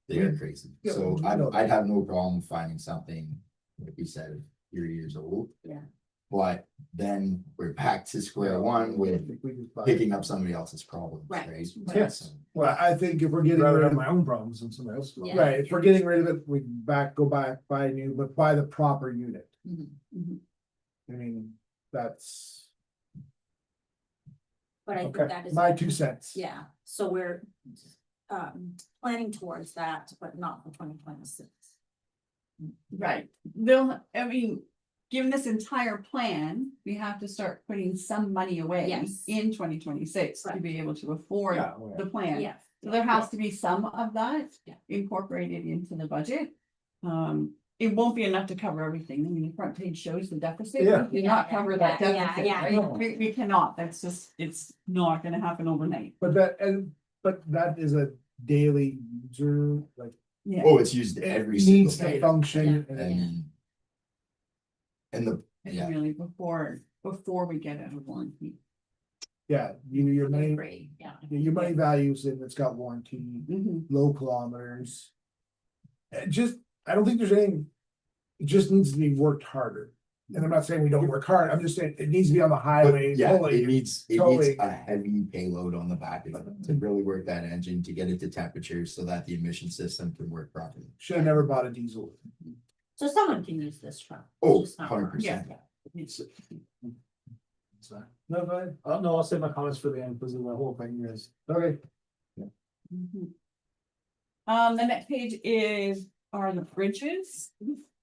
They are crazy. Yeah, So we know I'd that. have no problem finding something, like you said, 3 years old. Yeah. But then we're back to square one I with think we just buy it. picking up somebody else's problems, Right. right? Yes. So- Well, I think if we're getting Rather rid have of, my own problems than somebody else's. Yeah. right, if we're getting rid of it, we can go back, buy new, but buy the proper unit. Mhm, mhm. I mean, that's, But I think okay, that is. my 2 cents. Yeah, so we're planning towards that, but not for 2026. Right, I mean, given this entire plan, we have to start putting some money away Yes. in 2026 to Right. be able to afford Yeah, well, the plan. Yeah. So there has to be some of that Yeah. incorporated into the budget. It won't be enough to cover everything. I mean, the front page shows the deficit. Yeah. We cannot Yeah, cover that yeah, deficit, yeah, right? yeah. We cannot, that's just, it's not gonna happen overnight. But that is a daily user, like, Yeah. Oh, it's used it every single needs to day. function. Yeah. and- And the, And yeah, really before we get out of warranty. Yeah, your money, Great, yeah. your money values and it's got warranty, Mhm. low kilometers. I don't think there's anything, it just needs to be worked harder. And I'm not saying we don't work hard, I'm just saying it needs to be on the highway. but yeah, totally. it needs totally. a heavy payload on the back of it to really work that engine, to get it to temperature so that the emission system can work properly. Should have never bought a diesel. So someone can use this truck. Oh, It's just not 100%. ours. No, go ahead. No, I'll save my comments for the end, because of the whole thing is. Okay, Mhm. The next page are the bridges.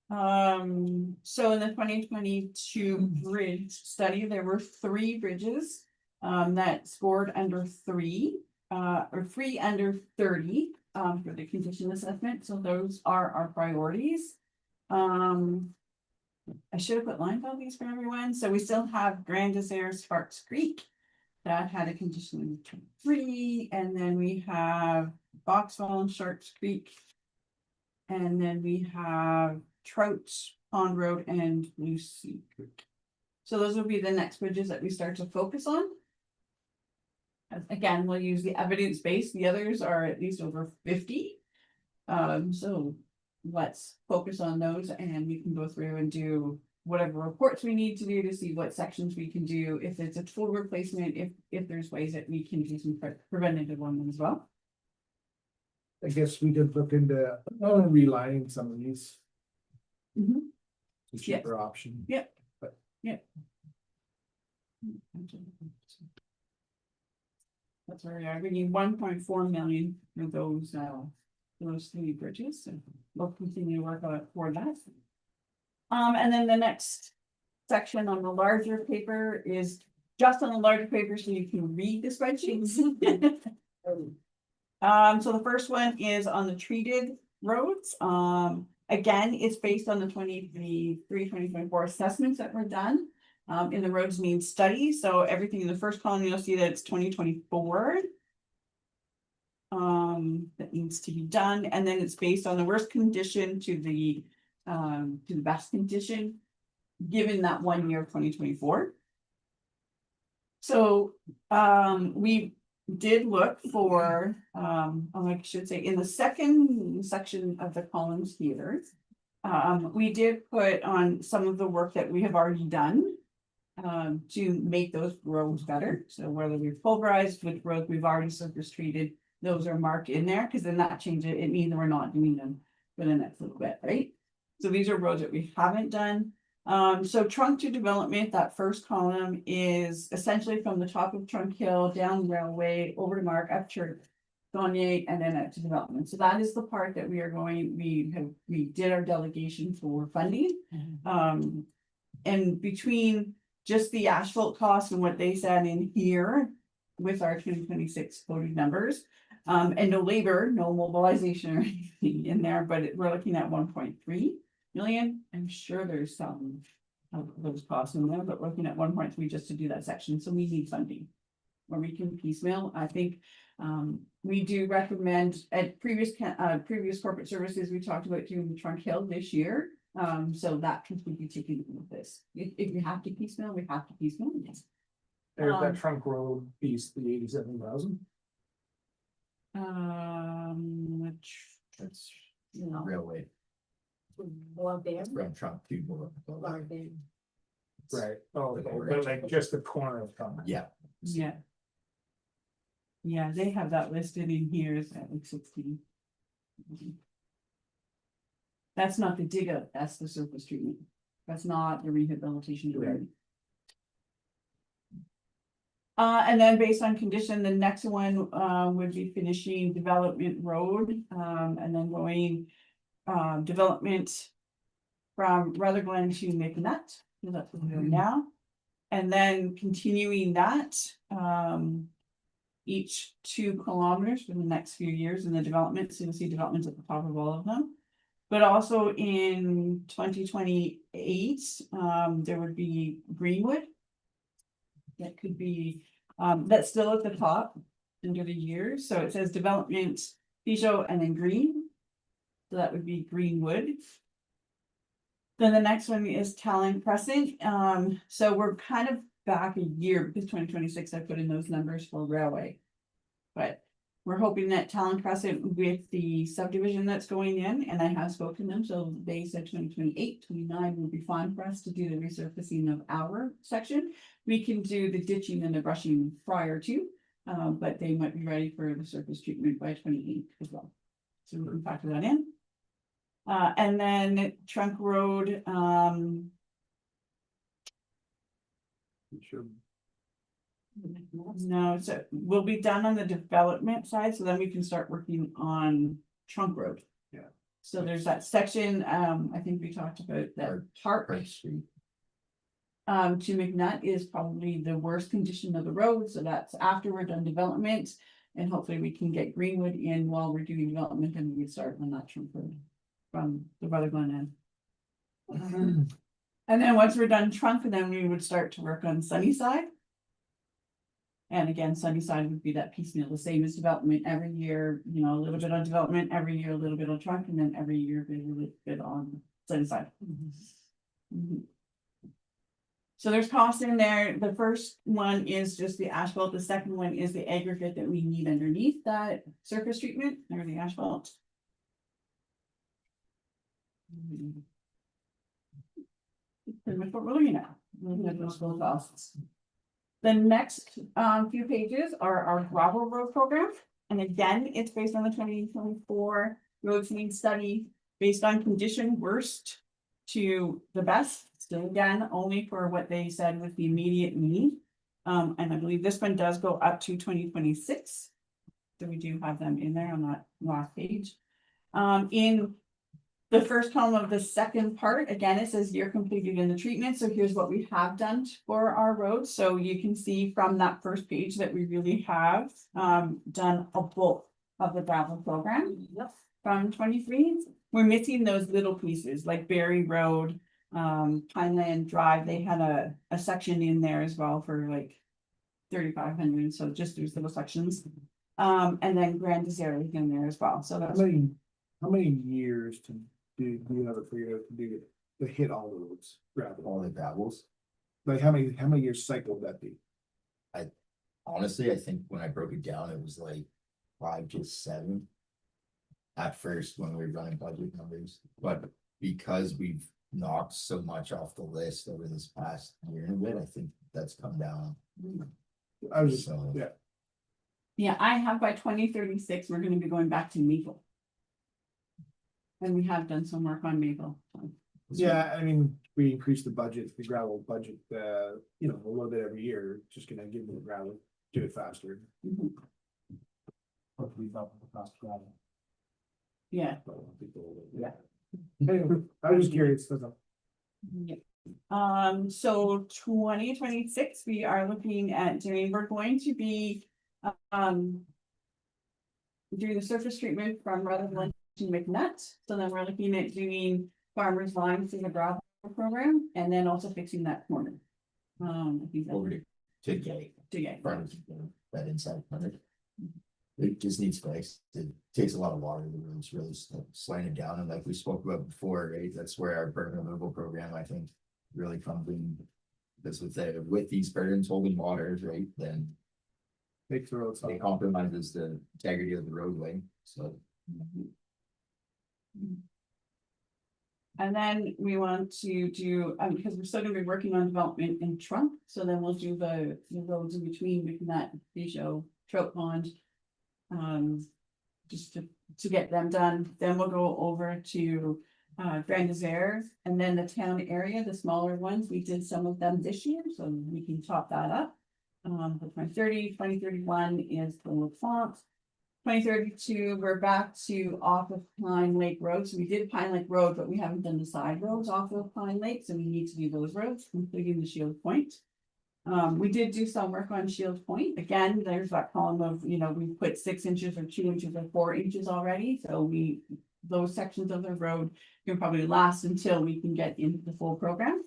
So in the 2022 bridge study, there were 3 bridges. That scored under 3, or 3 under 30, for the condition assessment, so those are our priorities. I should have put line values for everyone, so we still have Grand Desert Sparks Creek. That had a condition of 3, and then we have Boxwell and Sharps Creek. And then we have Trout Pond Road and Lucy Creek. So those will be the next bridges that we start to focus on. Again, we'll use the evidence base, the others are at least over 50. So let's focus on those and we can go through and do whatever reports we need to do to see what sections we can do, if it's a total replacement, if there's ways that we can do some preventative on them as well. I guess we could look into relining some of these. Mhm. The cheaper option. Yep. But- Yep. That's where we are. We need 1.4 million for those 3 bridges, and we'll continue to work on it for that. And then the next section on the larger paper is just on the larger paper, so you can read the spreadsheets. So the first one is on the treated roads. Again, it's based on the 2024 assessments that were done in the roads needs study. So everything in the first column, you'll see that it's 2024. That needs to be done, and then it's based on the worst condition to the best condition, given that 1 year of 2024. So we did look for, I should say, in the second section of the columns here, we did put on some of the work that we have already done to make those roads better. So whether we've pulverized, which roads we've already surface treated, those are marked in there, because then that changes it means we're not doing them for the next little bit, right? So these are roads that we haven't done. So trunk to development, that first column is essentially from the top of Trunk Hill, down Railway, over to Mark, up to Gagne, and then up to development. So that is the part that we are going, we did our delegation for funding. And between just the asphalt costs and what they said in here with our 2026 voted numbers, and no labor, no mobilization or anything in there, but we're looking at 1.3 million. I'm sure there's some of those costs in there, but we're looking at 1.3 just to do that section. So we need funding where we can piecemeal. I think we do recommend at previous corporate services, we talked about doing Trunk Hill this year. So that can be taken with this. If we have to piecemeal, we have to piecemeal. Yes. There's that trunk road piece, the 87,000. That's Railway from Trump to Bullock. Right, oh, but like just the corner of Trump. Yeah. Yeah. Yeah, they have that listed in here as at like 16. That's not the dig up, that's the surface treatment. That's not the rehabilitation. Right. And then based on condition, the next one would be finishing Development Road, and then going development from Rutherglen to McNutt. So that's what we're doing now. And then continuing that each 2 kilometers for the next few years in the development. So you'll see developments at the top of all of them. But also in 2028, there would be Greenwood. That could be, that's still at the top under the years. So it says development, Peugeot, and then green. So that would be Greenwood. Then the next one is Talon Crescent. So we're kind of back a year because 2026, I put in those numbers for railway. But we're hoping that Talon Crescent with the subdivision that's going in, and I have spoken to them, so they said 2028, 29 will be fine for us to do the resurfacing of our section. We can do the ditching and the brushing prior to, but they might be ready for the surface treatment by 28 as well. So we can factor that in. And then Trunk Road, no, so we'll be done on the development side, so then we can start working on Trunk Road. Yeah. So there's that section, I think we talked about that Park Street. To McNutt is probably the worst condition of the road, so that's after we're done development. And hopefully we can get Greenwood in while we're doing development and we can start on that Trunk Road from the Rutherglen end. And then once we're done Trunk, then we would start to work on Sunnyside. And again, Sunnyside would be that piecemeal, the same as development every year, you know, a little bit on development, every year, a little bit on Trunk, and then every year, a little bit on Sunnyside. So there's costs in there. The first one is just the asphalt. The second one is the aggregate that we need underneath that surface treatment or the asphalt. Pretty much what we're looking at. We're looking at those full costs. The next few pages are our gravel road program. And again, it's based on the 2024 roads need study based on condition worst to the best. Still again, only for what they said was the immediate need. And I believe this one does go up to 2026. So we do have them in there on that last page. In the first column of the second part, again, it says year completed in the treatment. So here's what we have done for our roads. So you can see from that first page that we really have done a bulk of the gravel program from 23. We're missing those little pieces like Berry Road, Pineland Drive. They had a section in there as well for like 3,500. So just those little sections. And then Grand Desert in there as well. So that's How many years do you have it figured out to do to hit all the roads? Gravel? All the gravels. Like how many years cycle would that be? Honestly, I think when I broke it down, it was like 5 to 7. At first, when we were running budget numbers, but because we've knocked so much off the list over this past year and a bit, I think that's come down. I was just, So, yeah. Yeah, I have by 2036, we're gonna be going back to Maple. And we have done some work on Maple. So. Yeah, I mean, we increased the budget, the gravel budget, a little bit every year, just gonna give them the gravel, do it faster. Mhm. Hopefully double the cost of gravel. Yeah. Yeah. Anyway, I was just curious, that's all. Yeah. So 2026, we are looking at doing, we're going to be, doing the surface treatment from Rutherford to McNutt. So then we're looking at doing farmers lines in the gravel program and then also fixing that corner. I think that's over to get to get. front of that inside part. It just needs fixed. It takes a lot of water. The road's really slanted down, and like we spoke about before, right? That's where our burden removal program, I think, really comes in. Because with these burdens holding waters, right, then Make the roads. it compromises the integrity of the roadway. So And then we want to do, because we're still gonna be working on development in Trump, so then we'll do the roads in between, McNutt, Bijou, Trout Pond. Just to get them done, then we'll go over to Grand Desert, and then the town area, the smaller ones, we did some of them this year, so we can top that up. The 2030, 2031 is the LaFont. 2032, we're back to off of Pine Lake Road. So we did Pine Lake Road, but we haven't done the side roads off of Pine Lake, so we need to do those roads, including the Shield Point. We did do some work on Shield Point. Again, there's that column of, we put 6 inches or 2 inches or 4 inches already. So those sections of the road can probably last until we can get into the full program.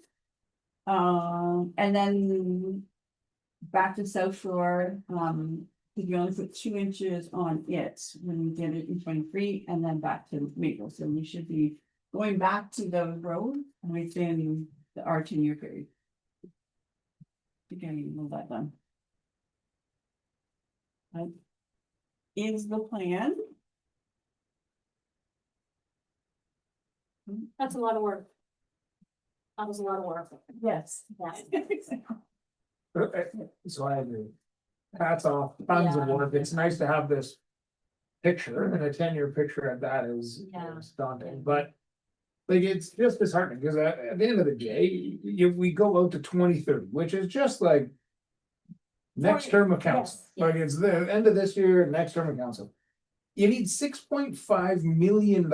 And then back to South Shore, we only put 2 inches on it when we did it in 23, and then back to Maple. So we should be going back to those roads within our 10-year period. Getting all that done. That is the plan. That's a lot of work. That was a lot of work. Yes. So I agree. Hats off, tons of work. It's nice to have this picture, and a 10-year picture at that is daunting, but like, it's just disheartening, because at the end of the day, we go out to 2030, which is just like next term of council. Yes, Like, it's the end of this year, next term of council. You need $6.5 million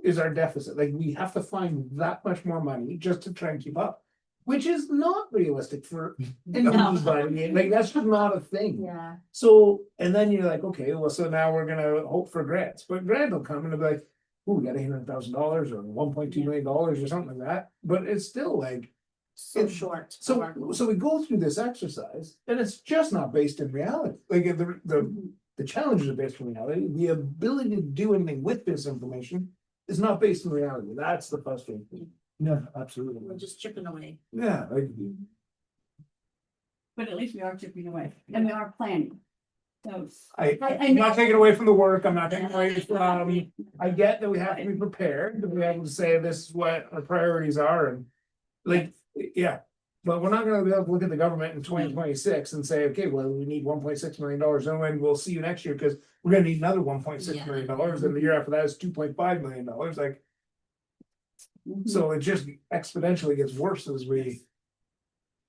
is our deficit. Like, we have to find that much more money just to try and keep up, which is not realistic for anybody. Like, that's just not a thing. Yeah. So, and then you're like, okay, well, so now we're gonna hope for grants, but grant will come and it'll be like, oh, we got $800,000 or $1.2 million or something like that, but it's still like. So short. So we go through this exercise and it's just not based in reality. Like, the challenges are based in reality. The ability to do anything with this information is not based in reality. That's the frustrating thing. Yeah, We're absolutely. just chipping away. Yeah, But at least we are chipping away and we are planning. So. I'm not taking away from the work, I'm not taking away from, I get that we have to be prepared, to be able to say this is what our priorities are and. Like, yeah, but we're not gonna be able to look at the government in 2026 and say, okay, well, we need $1.6 million, and then we'll see you next year, because we're gonna need another $1.6 million, and the year after that is $2.5 million, like. So it just exponentially gets worse as we.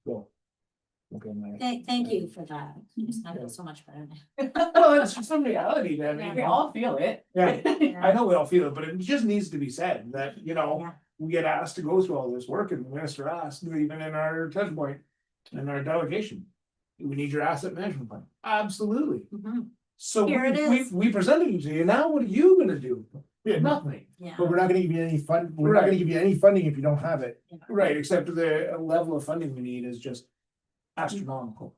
Go. Okay, man. Thank you for that. Yes, I feel so much better now. Well, it's just some reality, man. We all feel it. Yeah, I Yeah. know we all feel it, but it just needs to be said that, Yeah. we get asked to go through all this work and the minister asked, even in our touch point. In our delegation, we need your asset management plan. Absolutely. Mhm. So Here it is. we presented it to you. Now what are you gonna do? Yeah, nothing. Yeah. but we're not gonna give you any we're not gonna give you any funding if you don't have it. Right, except the level of funding we need is just astronomical.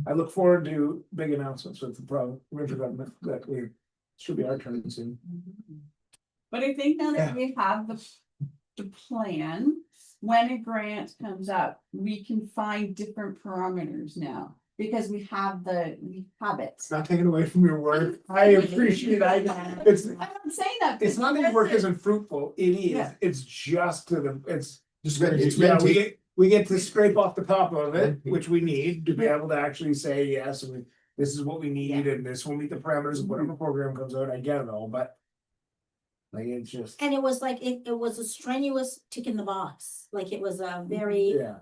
I look forward to big announcements with the provincial government that we should be our turn soon. But I think now that Yeah. we have the plan, when a grant comes up, we can find different parameters now. Because we have it. It's not taken away from your work. I appreciate it. It's, I'm not saying that. it's not that your work isn't fruitful. It is. Yeah. It's just to the, it's. Just red- it's Yeah, red tape. we get to scrape off the top of it, which we need to be able to actually say, yes, and this is what we need, and this will meet the parameters of whatever program comes out, I get it all, but. Like, it's just, And it was like, it was a strenuous tick in the box, like it was a very, yeah,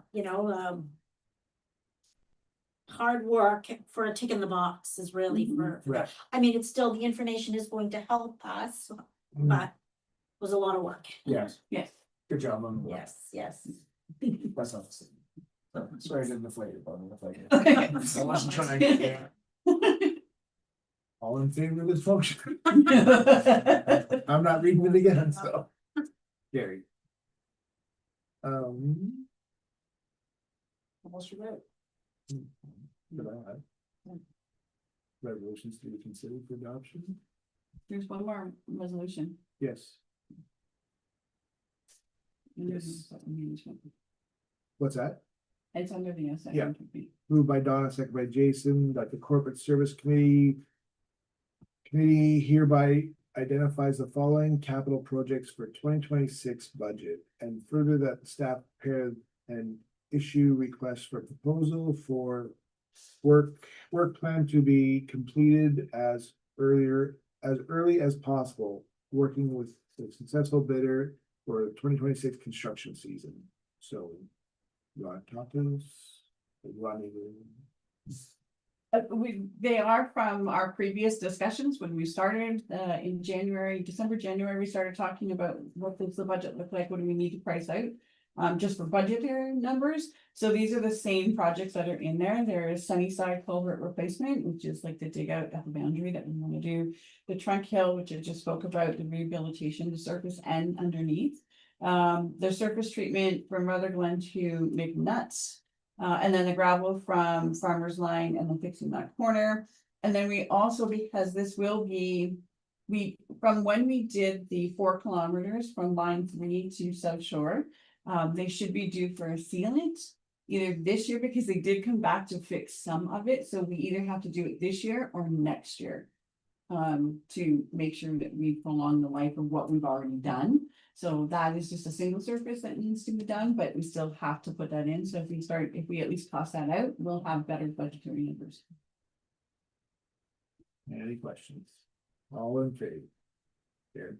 hard work for a tick in the box is really for right. I mean, it's still, the information is going to help us, but it was a lot of work. Yes, Yes. good job on that. Yes. That's not the same. Sorry, I didn't inflate it, but I'm inflating it. I wasn't trying to, yeah. All in favor of this function? I'm not reading it again, so. Gary. Almost forgot. Resolutions to be considered for adoption? There's one more resolution. Yes. Yes. What's that? It's under the SI. Yeah. Moved by Donna, second by Jason, that the Corporate Service Committee hereby identifies the following capital projects for 2026 budget, and further that the staff prepare and issue requests for proposal for work plan to be completed as early as possible, working with the successful bidder for the 2026 construction season. So you want to talk to us? You want me to- They are from our previous discussions when we started in December, January, we started talking about what does the budget look like, what do we need to price out? Just for budgetary numbers, so these are the same projects that are in there. There is Sunnyside culvert replacement, which is like the dig out at the boundary that we want to do. The Trunk Hill, which I just spoke about, the rehabilitation, the surface and underneath. The surface treatment from Rutherglen to McNuts. And then the gravel from Farmer's Line and then fixing that corner. And then we also, because this will be, from when we did the 4 kilometers from line 3 to South Shore, they should be due for a sealant either this year, because they did come back to fix some of it. So we either have to do it this year or next year. To make sure that we prolong the life of what we've already done. So that is just a single surface that needs to be done, but we still have to put that in. So if we at least cost that out, we'll have better budgetary numbers. Any questions? All in favor? Here.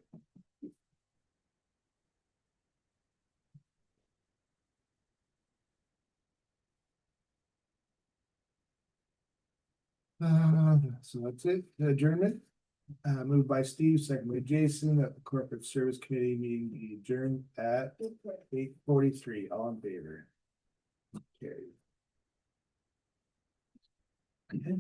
So that's it, adjournment. Moved by Steve, second by Jason, that the Corporate Service Committee meeting be adjourned at 8:43. All in favor? Carried. Okay.